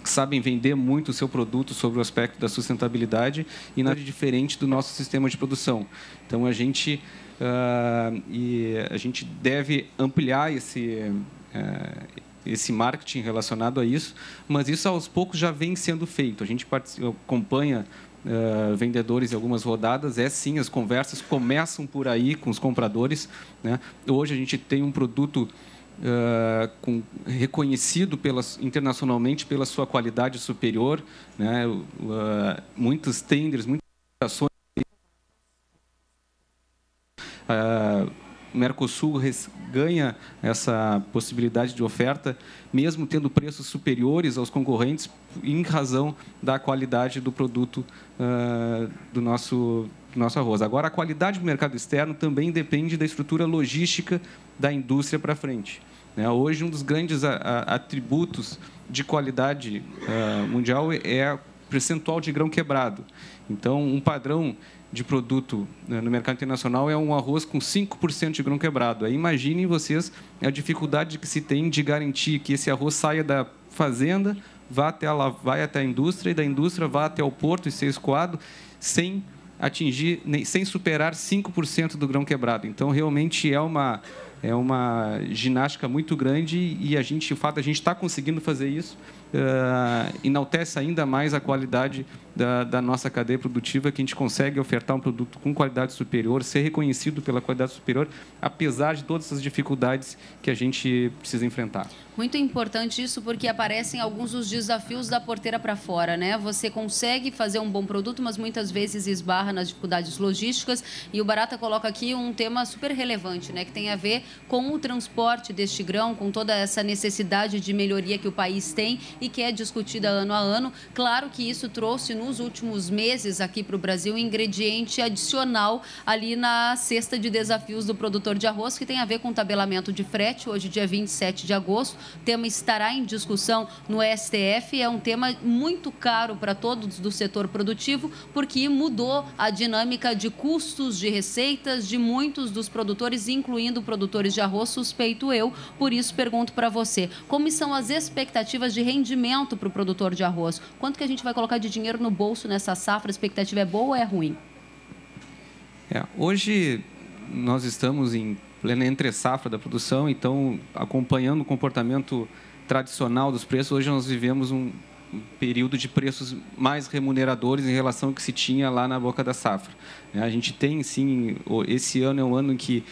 sabem vender muito o seu produto sobre o aspecto da sustentabilidade e nada diferente do nosso sistema de produção. Então, a gente deve ampliar esse marketing relacionado a isso, mas isso aos poucos já vem sendo feito. A gente acompanha vendedores em algumas rodadas, sim, as conversas começam por aí com os compradores, né? Hoje a gente tem um produto reconhecido internacionalmente pela sua qualidade superior, né? Muitos tenders, muitas ações. O Mercosul ganha essa possibilidade de oferta, mesmo tendo preços superiores aos concorrentes, em razão da qualidade do produto do nosso arroz. Agora, a qualidade do mercado externo também depende da estrutura logística da indústria para frente. Hoje, um dos grandes atributos de qualidade mundial é o percentual de grão quebrado. Então, um padrão de produto no mercado internacional é um arroz com 5% de grão quebrado. Aí imaginem vocês a dificuldade que se tem de garantir que esse arroz saia da fazenda, vai até a indústria, e da indústria vá até o porto e ser escoado sem superar 5% do grão quebrado. Então, realmente é é uma ginástica muito grande e o fato de a gente estar conseguindo fazer isso enaltece ainda mais a qualidade da nossa cadeia produtiva, que a gente consegue ofertar um produto com qualidade superior, ser reconhecido pela qualidade superior, apesar de todas as dificuldades que a gente precisa enfrentar. Muito importante isso, porque aparecem alguns dos desafios da porteira para fora, né? Você consegue fazer um bom produto, mas muitas vezes esbarra nas dificuldades logísticas. E o Barata coloca aqui um tema super relevante, né? Que tem a ver com o transporte deste grão, com toda essa necessidade de melhoria que o país tem e que é discutida ano a ano. Claro que isso trouxe nos últimos meses aqui para o Brasil um ingrediente adicional ali na cesta de desafios do produtor de arroz, que tem a ver com o tabelamento de frete. Hoje, dia 27 de agosto, o tema estará em discussão no STF. É um tema muito caro para todos do setor produtivo, porque mudou a dinâmica de custos, de receitas de muitos dos produtores, incluindo produtores de arroz, suspeito eu. Por isso, pergunto para você, como são as expectativas de rendimento para o produtor de arroz? Quanto que a gente vai colocar de dinheiro no bolso nessa safra? A expectativa é boa ou é ruim? Hoje, nós estamos em plena entre-safra da produção, então, acompanhando o comportamento tradicional dos preços, hoje nós vivemos um período de preços mais remuneradores em relação ao que se tinha lá na boca da safra. A gente tem, sim, esse ano é um ano em que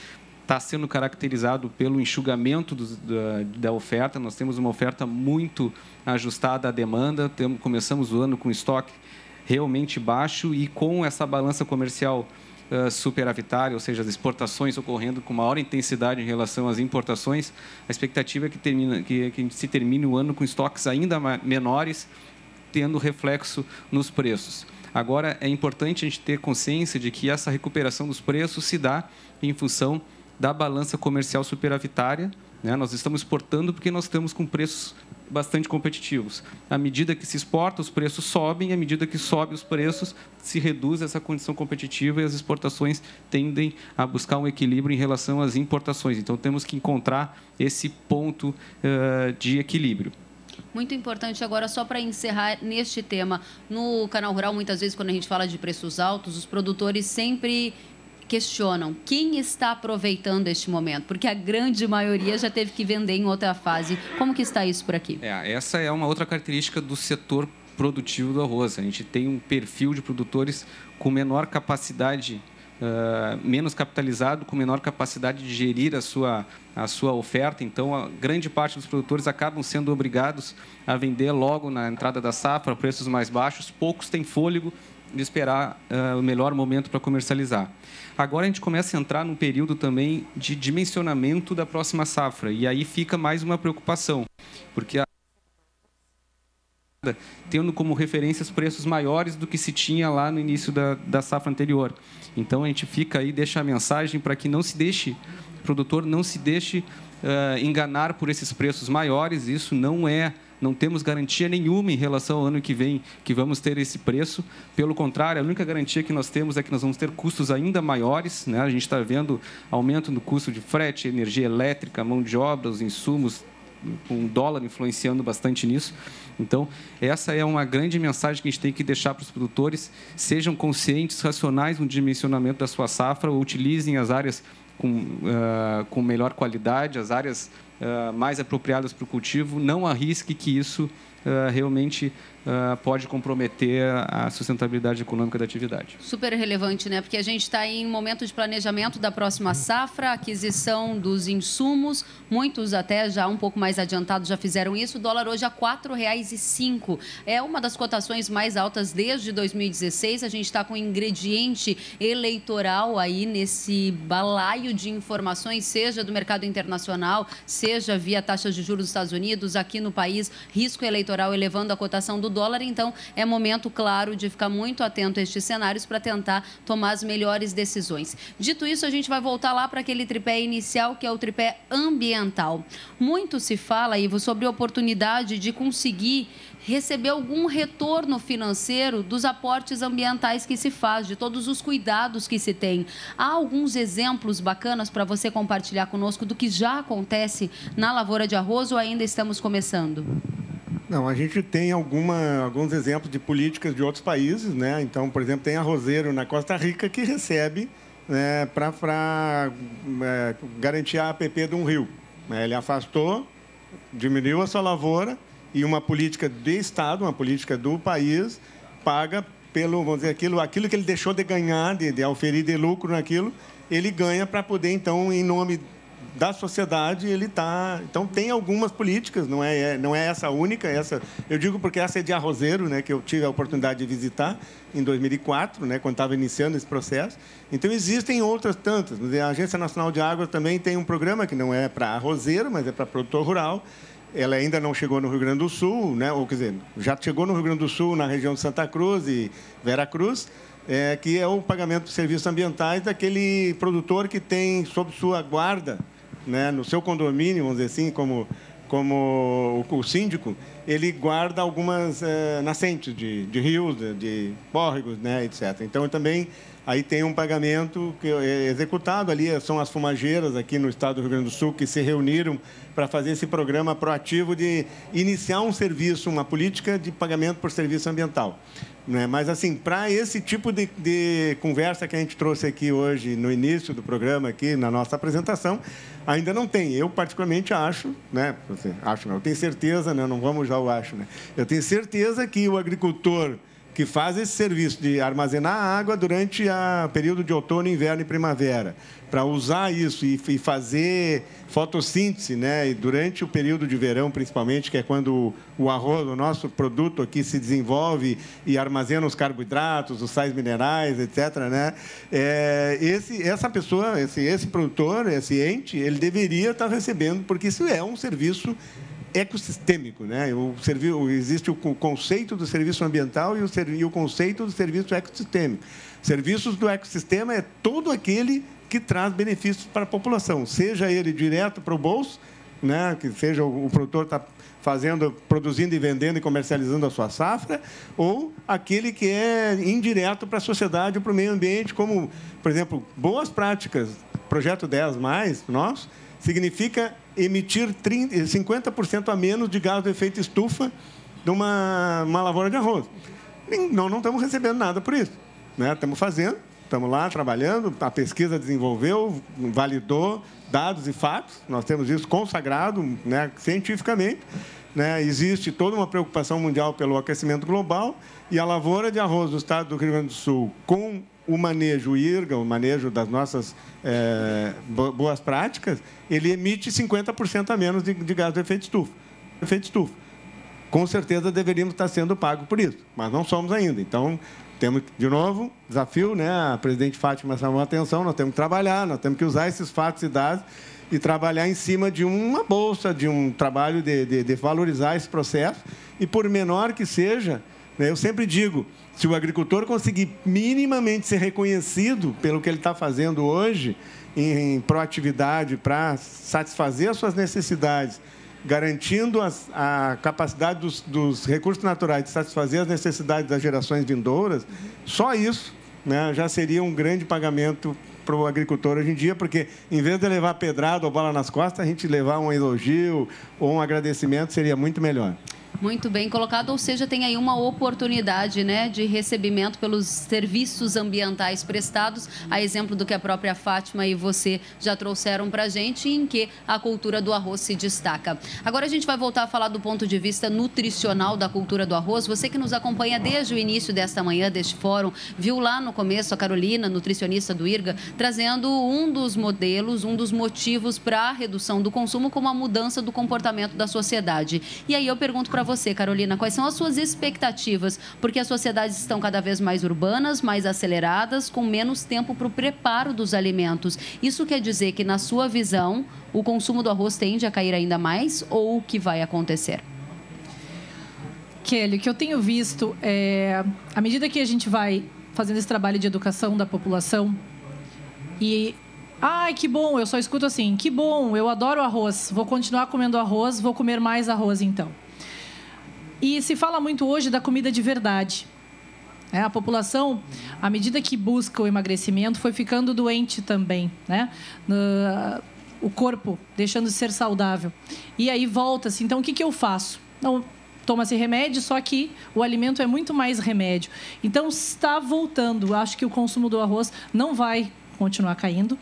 está sendo caracterizado pelo enxugamento da oferta. Nós temos uma oferta muito ajustada à demanda, começamos o ano com estoque realmente baixo e com essa balança comercial superavitária, ou seja, as exportações ocorrendo com maior intensidade em relação às importações. A expectativa é que se termine o ano com estoques ainda menores, tendo reflexo nos preços. Agora, é importante a gente ter consciência de que essa recuperação dos preços se dá em função da balança comercial superavitária, né? Nós estamos exportando porque nós estamos com preços bastante competitivos. À medida que se exporta, os preços sobem, e à medida que sobem os preços, se reduz essa condição competitiva e as exportações tendem a buscar um equilíbrio em relação às importações. Então, temos que encontrar esse ponto de equilíbrio. Muito importante agora, só para encerrar neste tema, no Canal Rural, muitas vezes, quando a gente fala de preços altos, os produtores sempre questionam quem está aproveitando este momento, porque a grande maioria já teve que vender em outra fase. Como que está isso por aqui? Essa é uma outra característica do setor produtivo do arroz. A gente tem um perfil de produtores com menor capacidade, menos capitalizado, com menor capacidade de gerir a sua oferta. Então, a grande parte dos produtores acabam sendo obrigados a vender logo na entrada da safra, a preços mais baixos. Poucos têm fôlego de esperar o melhor momento para comercializar. Agora a gente começa a entrar num período também de dimensionamento da próxima safra, e aí fica mais uma preocupação, porque tendo como referência os preços maiores do que se tinha lá no início da safra anterior. Então a gente fica aí, deixa a mensagem para que não se deixe, o produtor não se deixe enganar por esses preços maiores. Isso não temos garantia nenhuma em relação ao ano que vem que vamos ter esse preço. Pelo contrário, a única garantia que nós temos é que nós vamos ter custos ainda maiores, né? A gente está vendo aumento no custo de frete, energia elétrica, mão de obra, os insumos, com o dólar influenciando bastante nisso. Então, essa é uma grande mensagem que a gente tem que deixar para os produtores. Sejam conscientes, racionais no dimensionamento da sua safra, utilizem as áreas com melhor qualidade, as áreas mais apropriadas para o cultivo. Não arrisque, que isso realmente pode comprometer a sustentabilidade econômica da atividade. Super relevante, né? Porque a gente está em momento de planejamento da próxima safra, aquisição dos insumos, muitos até já um pouco mais adiantados já fizeram isso. O dólar hoje a R$ 4,05. É uma das cotações mais altas desde 2016. A gente está com um ingrediente eleitoral aí nesse balaio de informações, seja do mercado internacional, seja via taxas de juros dos Estados Unidos, aqui no país, risco eleitoral elevando a cotação do dólar. Então, é momento, claro, de ficar muito atento a estes cenários para tentar tomar as melhores decisões. Dito isso, a gente vai voltar lá para aquele tripé inicial, que é o tripé ambiental. Muito se fala, Ivo, sobre a oportunidade de conseguir receber algum retorno financeiro dos aportes ambientais que se faz, de todos os cuidados que se tem. Há alguns exemplos bacanas para você compartilhar conosco do que já acontece na lavoura de arroz, ou ainda estamos começando? Não, a gente tem alguns exemplos de políticas de outros países, né? Então, por exemplo, tem arrozeiro na Costa Rica que recebe para garantir a APP de um rio. Ele afastou, diminuiu a sua lavoura e uma política de Estado, uma política do país, paga pelo, vamos dizer, aquilo que ele deixou de ganhar, de auferir de lucro naquilo, ele ganha para poder, então, em nome da sociedade, ele está... Então, tem algumas políticas, não é essa a única, eu digo porque essa é de Arrozeiro, né, que eu tive a oportunidade de visitar em 2004, né, quando estava iniciando esse processo. Então, existem outras tantas. A Agência Nacional de Águas também tem um programa que não é para arrozeiro, mas é para produtor rural. Ela ainda não chegou no Rio Grande do Sul, né, ou, quer dizer, já chegou no Rio Grande do Sul, na região de Santa Cruz e Veracruz, que é o pagamento de serviços ambientais daquele produtor que tem sob sua guarda, né, no seu condomínio, vamos dizer assim, como o síndico, ele guarda algumas nascentes de rios, de córregos, né, etc. Então, também aí tem um pagamento que é executado ali, são as fumageiras aqui no estado do Rio Grande do Sul que se reuniram para fazer esse programa proativo de iniciar um serviço, uma política de pagamento por serviço ambiental. Né? Mas, assim, para esse tipo de conversa que a gente trouxe aqui hoje, no início do programa, aqui na nossa apresentação, ainda não tem. Eu, particularmente, acho, né? Acho não, eu tenho certeza, né? Não vamos já o acho, né? Eu tenho certeza que o agricultor que faz esse serviço de armazenar água durante o período de outono, inverno e primavera, para usar isso e fazer fotossíntese, né? E durante o período de verão, principalmente, que é quando o arroz, o nosso produto aqui, se desenvolve e armazena os carboidratos, os sais minerais, etc., né? Essa pessoa, esse produtor, esse ente, ele deveria estar recebendo, porque isso é um serviço ecossistêmico, né? Existe o conceito do serviço ambiental e o conceito do serviço ecossistêmico. Serviços do ecossistema é todo aquele que traz benefícios para a população, seja ele direto para o bolso, né? Que seja o produtor está produzindo e vendendo e comercializando a sua safra, ou aquele que é indireto para a sociedade ou para o meio ambiente, como, por exemplo, boas práticas, projeto 10+, nosso, significa emitir 50% a menos de gás de efeito estufa de uma lavoura de arroz. E nós não estamos recebendo nada por isso, né? Estamos fazendo, estamos lá trabalhando, a pesquisa desenvolveu, validou dados e fatos, nós temos isso consagrado, né, cientificamente, né? Existe toda uma preocupação mundial pelo aquecimento global e a lavoura de arroz do estado do Rio Grande do Sul, com o manejo IRGA, o manejo das nossas boas práticas, ele emite 50% a menos de gás de efeito estufa. Com certeza deveríamos estar sendo pagos por isso, mas não somos ainda. Então, temos, de novo, desafio, né? A presidente Fátima chamou a atenção, nós temos que trabalhar, nós temos que usar esses fatos e dados e trabalhar em cima de uma bolsa, de um trabalho de valorizar esse processo. E, por menor que seja, né, eu sempre digo, se o agricultor conseguir minimamente ser reconhecido pelo que ele está fazendo hoje, em proatividade para satisfazer as suas necessidades, garantindo a capacidade dos recursos naturais de satisfazer as necessidades das gerações vindouras, só isso, né, já seria um grande pagamento para o agricultor hoje em dia, porque, em vez de levar pedrada ou bola nas costas, a gente levar um elogio ou um agradecimento seria muito melhor. Muito bem colocado, ou seja, tem aí uma oportunidade, né, de recebimento pelos serviços ambientais prestados, a exemplo do que a própria Fátima e você já trouxeram para a gente, em que a cultura do arroz se destaca. Agora a gente vai voltar a falar do ponto de vista nutricional da cultura do arroz. Você que nos acompanha desde o início desta manhã, deste fórum, viu lá no começo a Carolina, nutricionista do IRGA, trazendo um dos modelos, um dos motivos para a redução do consumo como a mudança do comportamento da sociedade. E aí eu pergunto para você, Carolina, quais são as suas expectativas? Porque as sociedades estão cada vez mais urbanas, mais aceleradas, com menos tempo para o preparo dos alimentos. Isso quer dizer que, na sua visão, o consumo do arroz tende a cair ainda mais ou o que vai acontecer? Kelly, o que eu tenho visto é, à medida que a gente vai fazendo esse trabalho de educação da população e... Ai, que bom, eu só escuto assim, que bom, eu adoro arroz, vou continuar comendo arroz, vou comer mais arroz então. E se fala muito hoje da comida de verdade. A população, à medida que busca o emagrecimento, foi ficando doente também, né? O corpo deixando de ser saudável. E aí volta-se, então o que eu faço? Não, toma-se remédio, só que o alimento é muito mais remédio. Então, está voltando. Acho que o consumo do arroz não vai continuar caindo.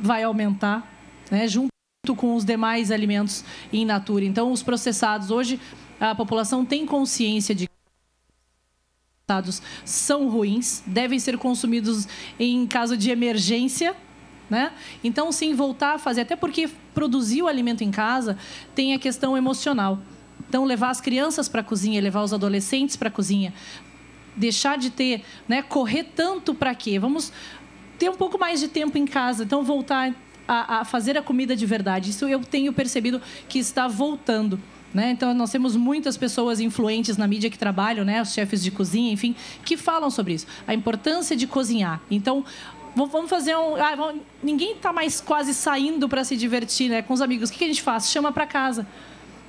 Vai aumentar, né, junto com os demais alimentos in natura. Então, os processados, hoje, a população tem consciência de que os processados são ruins, devem ser consumidos em caso de emergência, né? Então, sim, voltar a fazer, até porque produzir o alimento em casa tem a questão emocional. Então, levar as crianças para a cozinha, levar os adolescentes para a cozinha, deixar de ter, né, correr tanto para quê? Vamos ter um pouco mais de tempo em casa, então voltar a fazer a comida de verdade. Isso eu tenho percebido que está voltando, né? Então, nós temos muitas pessoas influentes na mídia que trabalham, né, os chefes de cozinha, enfim, que falam sobre isso, a importância de cozinhar. Então, vamos fazer ninguém está mais quase saindo para se divertir, né, com os amigos. O que a gente faz? Chama para casa.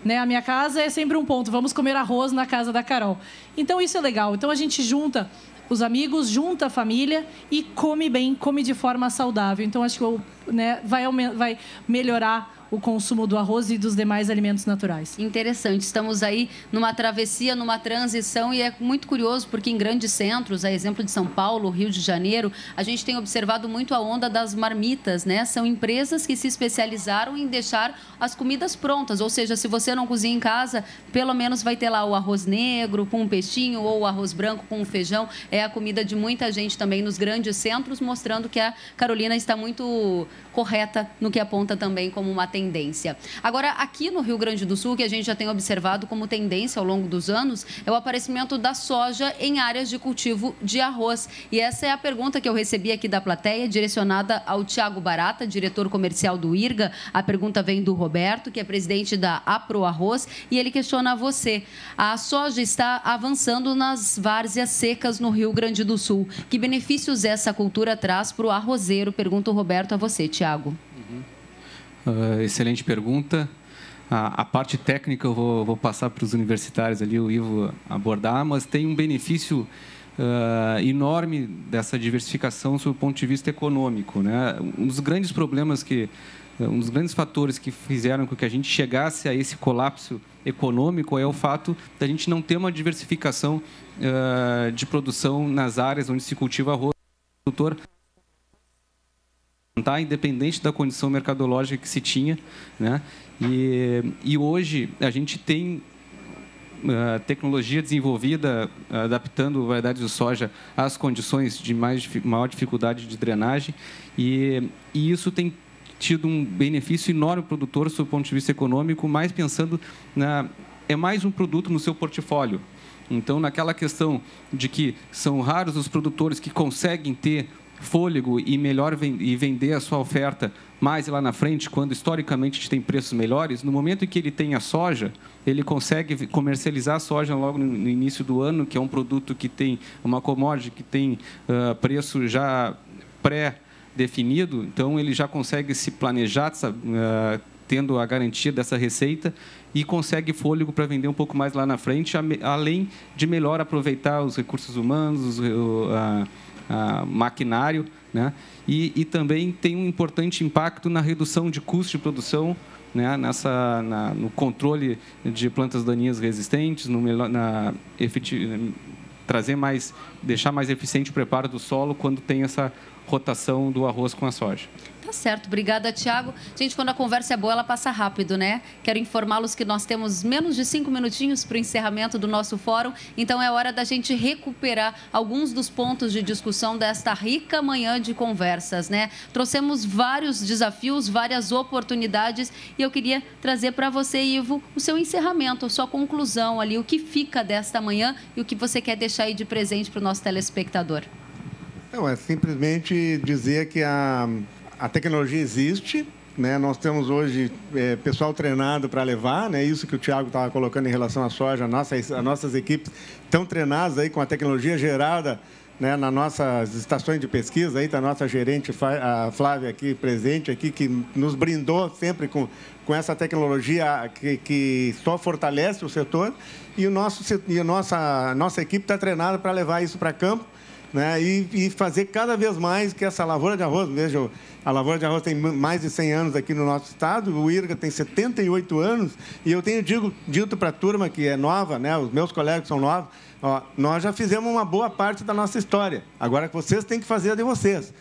Né? A minha casa é sempre um ponto. Vamos comer arroz na casa da Carol. Então, isso é legal. Então, a gente junta os amigos, junta a família e come bem, come de forma saudável. Então, acho que, né, vai melhorar o consumo do arroz e dos demais alimentos naturais. Interessante. Estamos aí numa travessia, numa transição, e é muito curioso porque em grandes centros, a exemplo de São Paulo, Rio de Janeiro, a gente tem observado muito a onda das marmitas, né? São empresas que se especializaram em deixar as comidas prontas, ou seja, se você não cozinha em casa, pelo menos vai ter lá o arroz negro com um peixinho ou o arroz branco com um feijão. É a comida de muita gente também nos grandes centros, mostrando que a Carolina está muito correta no que aponta também como uma tendência. Agora, aqui no Rio Grande do Sul, que a gente já tem observado como tendência ao longo dos anos, é o aparecimento da soja em áreas de cultivo de arroz. E essa é a pergunta que eu recebi aqui da plateia, direcionada ao Tiago Barata, diretor comercial do IRGA. A pergunta vem do Roberto, que é presidente da Apro Arroz, e ele questiona você. A soja está avançando nas várzeas secas no Rio Grande do Sul. Que benefícios essa cultura traz para o arrozeiro? Pergunta o Roberto a você, Tiago. Excelente pergunta. A parte técnica eu vou passar para os universitários ali, o Ivo abordar, mas tem um benefício enorme dessa diversificação sob o ponto de vista econômico, né? Um dos grandes fatores que fizeram com que a gente chegasse a esse colapso econômico é o fato da gente não ter uma diversificação de produção nas áreas onde se cultiva arroz. O produtor, independente da condição mercadológica que se tinha, né? E hoje a gente tem tecnologia desenvolvida adaptando variedades de soja às condições de maior dificuldade de drenagem, e isso tem tido um benefício enorme para o produtor sob o ponto de vista econômico, mais pensando é mais um produto no seu portfólio. Então, naquela questão de que são raros os produtores que conseguem ter fôlego e vender a sua oferta mais lá na frente, quando historicamente a gente tem preços melhores, no momento em que ele tem a soja, ele consegue comercializar a soja logo no início do ano, que é um produto que tem uma commodity, que tem preço já pré-definido, então ele já consegue se planejar, tendo a garantia dessa receita, e consegue fôlego para vender um pouco mais lá na frente, além de melhor aproveitar os recursos humanos, maquinário, né? E também tem um importante impacto na redução de custo de produção, né? No controle de plantas daninhas resistentes, deixar mais eficiente o preparo do solo quando tem essa rotação do arroz com a soja. Tá certo, obrigada, Tiago. Gente, quando a conversa é boa, ela passa rápido, né? Quero informá-los que nós temos menos de 5 minutinhos para o encerramento do nosso fórum, então é hora da gente recuperar alguns dos pontos de discussão desta rica manhã de conversas, né? Trouxemos vários desafios, várias oportunidades, e eu queria trazer para você, Ivo, o seu encerramento, a sua conclusão ali, o que fica desta manhã e o que você quer deixar aí de presente para o nosso telespectador. Não, é simplesmente dizer que a tecnologia existe, né? Nós temos hoje pessoal treinado para levar, né? Isso que o Tiago estava colocando em relação à soja, as nossas equipes estão treinadas aí com a tecnologia gerada, né, nas nossas estações de pesquisa. Aí está a nossa gerente, a Flávia, aqui presente, aqui, que nos brindou sempre com essa tecnologia que só fortalece o setor, e a nossa equipe está treinada para levar isso para campo. né? E fazer cada vez mais que essa lavoura de arroz, veja, a lavoura de arroz tem mais de 100 anos aqui no nosso estado, o IRGA tem 78 anos, e eu tenho dito para a turma que é nova, né? Os meus colegas são novos, ó, nós já fizemos uma boa parte da nossa história, agora que vocês têm que fazer a de vocês.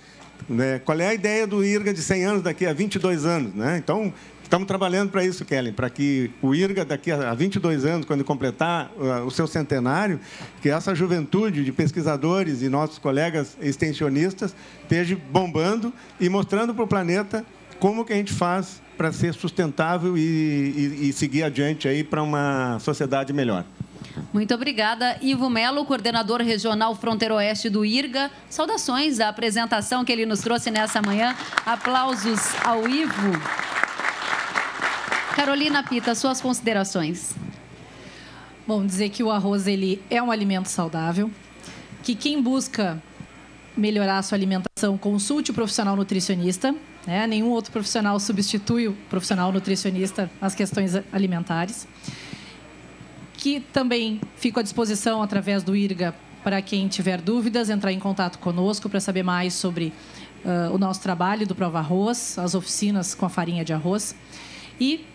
Né? Qual é a ideia do IRGA de 100 anos daqui a 22 anos? Né? Então, estamos trabalhando para isso, Kellen, para que o IRGA, daqui a 22 anos, quando completar o seu centenário, que essa juventude de pesquisadores e nossos colegas extensionistas esteja bombando e mostrando para o planeta como que a gente faz para ser sustentável e seguir adiante aí para uma sociedade melhor. Muito obrigada, Ivo Melo, coordenador regional Fronteira Oeste do IRGA. Saudações à apresentação que ele nos trouxe nessa manhã. Aplausos ao Ivo. Carolina Pita, suas considerações. Bom, dizer que o arroz ele é um alimento saudável, que quem busca melhorar a sua alimentação, consulte o profissional nutricionista, né? Nenhum outro profissional substitui o profissional nutricionista nas questões alimentares. Que também fico à disposição através do IRGA para quem tiver dúvidas, entrar em contato conosco para saber mais sobre o nosso trabalho do Prova Arroz, as oficinas com a farinha de arroz. E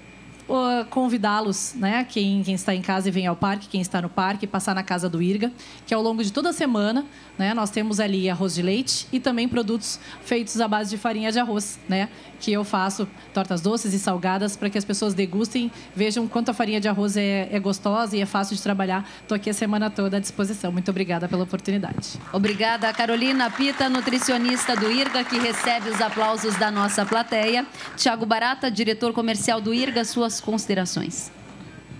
convidá-los, né, quem está em casa e vem ao parque, quem está no parque, passar na casa do IRGA, que ao longo de toda a semana, né, nós temos ali arroz de leite e também produtos feitos à base de farinha de arroz, né, que eu faço tortas doces e salgadas para que as pessoas degustem, vejam quanto a farinha de arroz é gostosa e é fácil de trabalhar. Estou aqui a semana toda à disposição. Muito obrigada pela oportunidade. Obrigada, Carolina Pita, nutricionista do IRGA, que recebe os aplausos da nossa plateia. Tiago Barata, diretor comercial do IRGA, suas considerações.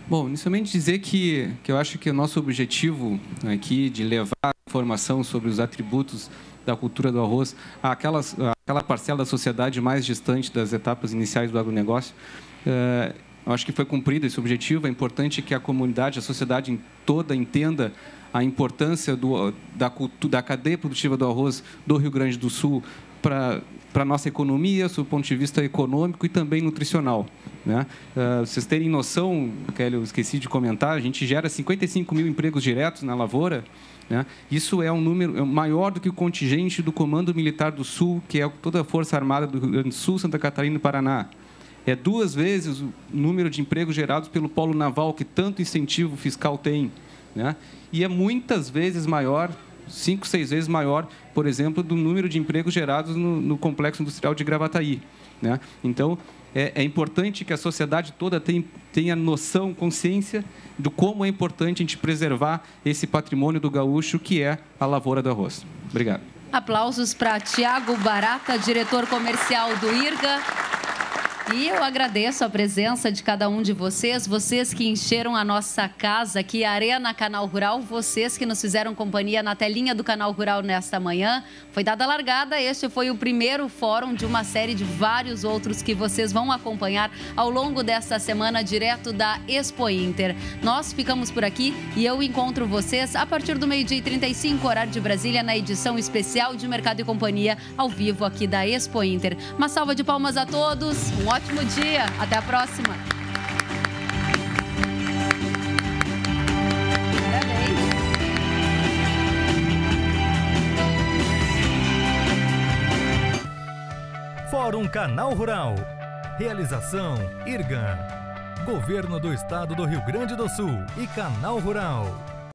Bom, inicialmente dizer que eu acho que o nosso objetivo aqui de levar informação sobre os atributos da cultura do arroz àquela parcela da sociedade mais distante das etapas iniciais do agronegócio, eu acho que foi cumprido esse objetivo. É importante que a comunidade, a sociedade toda entenda a importância da cadeia produtiva do arroz do Rio Grande do Sul para a nossa economia, do ponto de vista econômico e também nutricional. Né? Vocês terem noção, Kelly, eu esqueci de comentar, a gente gera 55 mil empregos diretos na lavoura. Né? Isso é um número maior do que o contingente do Comando Militar do Sul, que é toda a Força Armada do Rio Grande do Sul, Santa Catarina e Paraná. É 2 vezes o número de empregos gerados pelo Polo Naval, que tanto incentivo fiscal tem. Né? E é muitas vezes maior, 5, 6 vezes maior, por exemplo, do número de empregos gerados no Complexo Industrial de Gravataí. Né? Então, é importante que a sociedade toda tenha noção, consciência de como é importante a gente preservar esse patrimônio do gaúcho, que é a lavoura do arroz. Obrigado. Aplausos para Tiago Barata, diretor comercial do IRGA. E eu agradeço a presença de cada um de vocês, vocês que encheram a nossa casa aqui, a Arena Canal Rural, vocês que nos fizeram companhia na telinha do Canal Rural nesta manhã. Foi dada a largada, este foi o primeiro fórum de uma série de vários outros que vocês vão acompanhar ao longo desta semana, direto da Expo Inter. Nós ficamos por aqui e eu encontro vocês a partir do 12h35, horário de Brasília, na edição especial de Mercado e Companhia, ao vivo aqui da Expo Inter. Uma salva de palmas a todos, um ótimo dia, até a próxima. Fórum Canal Rural. Realização IRGA. Governo do Estado do Rio Grande do Sul e Canal Rural.